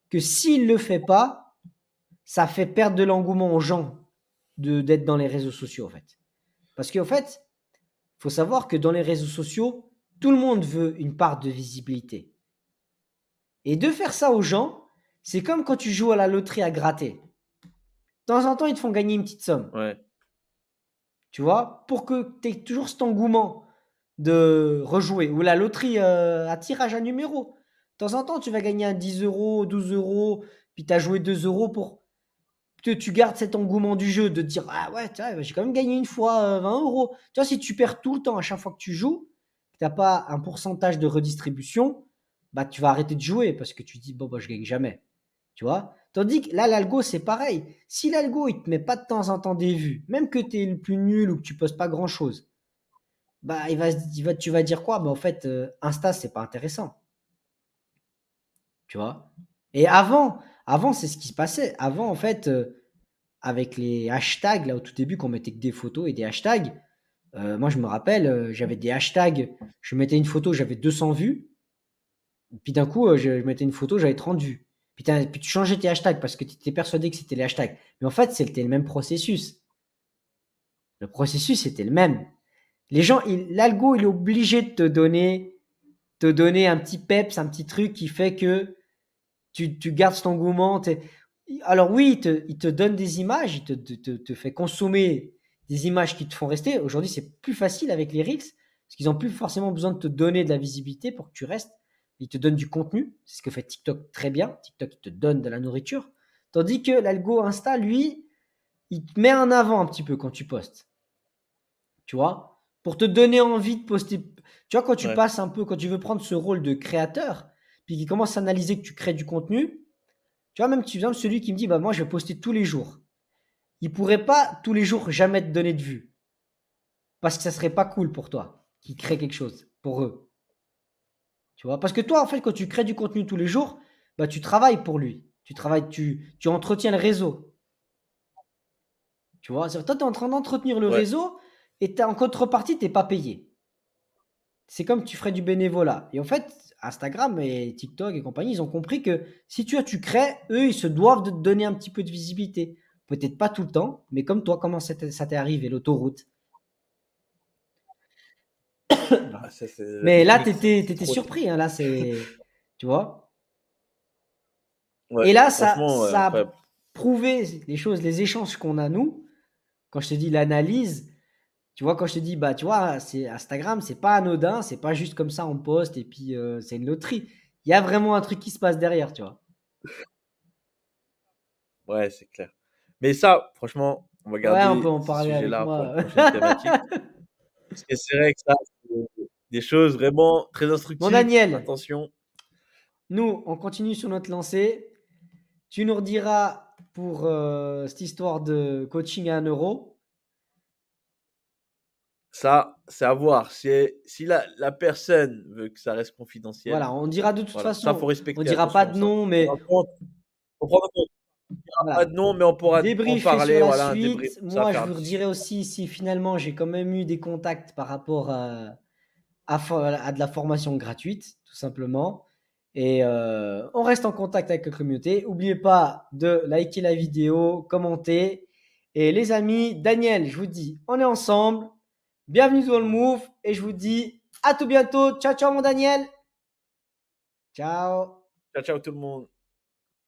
que s'il le fait pas, ça fait perdre de l'engouement aux gens d'être dans les réseaux sociaux, en fait. Parce qu'en fait, il faut savoir que dans les réseaux sociaux, tout le monde veut une part de visibilité. Et de faire ça aux gens, c'est comme quand tu joues à la loterie à gratter. De temps en temps, ils te font gagner une petite somme. Ouais. Tu vois, pour que tu aies toujours cet engouement de rejouer. Ou la loterie à tirage à numéro. De temps en temps, tu vas gagner un 10 euros, 12 euros, puis tu as joué 2 euros pour que tu gardes cet engouement du jeu, de te dire ah ouais, j'ai quand même gagné une fois 20 euros. Tu vois, si tu perds tout le temps à chaque fois que tu joues, que tu n'as pas un pourcentage de redistribution, bah tu vas arrêter de jouer parce que tu te dis bon, bah, je gagne jamais. Tu vois. Tandis que là, l'algo, c'est pareil. Si l'algo, il te met pas de temps en temps des vues, même que tu es le plus nul ou que tu postes pas grand-chose, bah, tu vas dire quoi? Bah, en fait, Insta, c'est pas intéressant. Tu vois? Et avant, c'est ce qui se passait. Avant, en fait, avec les hashtags, là, au tout début, qu'on mettait que des photos et des hashtags, moi, je me rappelle, j'avais des hashtags, je mettais une photo, j'avais 200 vues, puis d'un coup, je mettais une photo, j'avais 30 vues. Puis tu changeais tes hashtags parce que tu étais persuadé que c'était les hashtags. Mais en fait, c'était le même processus. Le processus était le même. Les gens, l'algo, il est obligé de te donner un petit peps, un petit truc qui fait que tu gardes cet engouement. Alors oui, il te donne des images, il te fait consommer des images qui te font rester. Aujourd'hui, c'est plus facile avec les Reels parce qu'ils n'ont plus forcément besoin de te donner de la visibilité pour que tu restes. Ils te donnent du contenu. C'est ce que fait TikTok très bien. TikTok, il te donne de la nourriture. Tandis que l'algo Insta, lui, il te met en avant un petit peu quand tu postes. Tu vois, pour te donner envie de poster. Tu vois, quand tu passes un peu, quand tu veux prendre ce rôle de créateur, puis qu'il commence à analyser que tu crées du contenu, tu vois, même tu exemple, celui qui me dit, bah, moi, je vais poster tous les jours. Il pourrait pas tous les jours jamais te donner de vues. Parce que ça serait pas cool pour toi, qui crée quelque chose pour eux. Tu vois, parce que toi, en fait, quand tu crées du contenu tous les jours, bah, tu travailles pour lui. Tu entretiens le réseau. Tu vois, toi, tu es en train d'entretenir le réseau et en contrepartie, tu n'es pas payé. C'est comme tu ferais du bénévolat. Et en fait, Instagram et TikTok et compagnie, ils ont compris que si tu crées, eux, ils se doivent de te donner un petit peu de visibilité. Peut-être pas tout le temps, mais comme toi, comment ça t'est arrivé, l'autoroute. Mais là, tu étais surpris. Hein, là, c'est. Tu vois. Et là, ça a prouvé les choses, les échanges qu'on a, nous. Quand je te dis l'analyse, tu vois, quand je te dis, bah, tu vois, c'est Instagram, c'est pas anodin, c'est pas juste comme ça, on poste et puis c'est une loterie. Il y a vraiment un truc qui se passe derrière, tu vois. Ouais, c'est clair. Mais ça, franchement, on va Ouais, on peut garder en ce parler avec sujet-là pour une moi. prochaine thématique. Parce que c'est vrai que ça, c'est des choses vraiment très Bon, instructives. Daniel, Attention. nous, on continue sur notre lancée. Tu nous rediras pour cette histoire de coaching à 1 euro. Ça, c'est à voir. Si la personne veut que ça reste confidentiel, Voilà, on dira de toute voilà. Ça, faut façon, on respecter. dira pas Attention, de ça. nom, Faut prendre mais en compte. Faut prendre en compte. Il n'y aura pas voilà. de nom, mais on pourra en Débriefer sur parler. la Voilà, un débrief. suite. Ça va Moi, je faire un vous petit redirai suivi. aussi si finalement j'ai quand même eu des contacts par rapport à de la formation gratuite, tout simplement. Et on reste en contact avec la communauté. N'oubliez pas de liker la vidéo, commenter. Et les amis, Daniel, je vous dis, on est ensemble. Bienvenue dans le Move. Et je vous dis à tout bientôt. Ciao, ciao, mon Daniel. Ciao. Ciao, ciao tout le monde.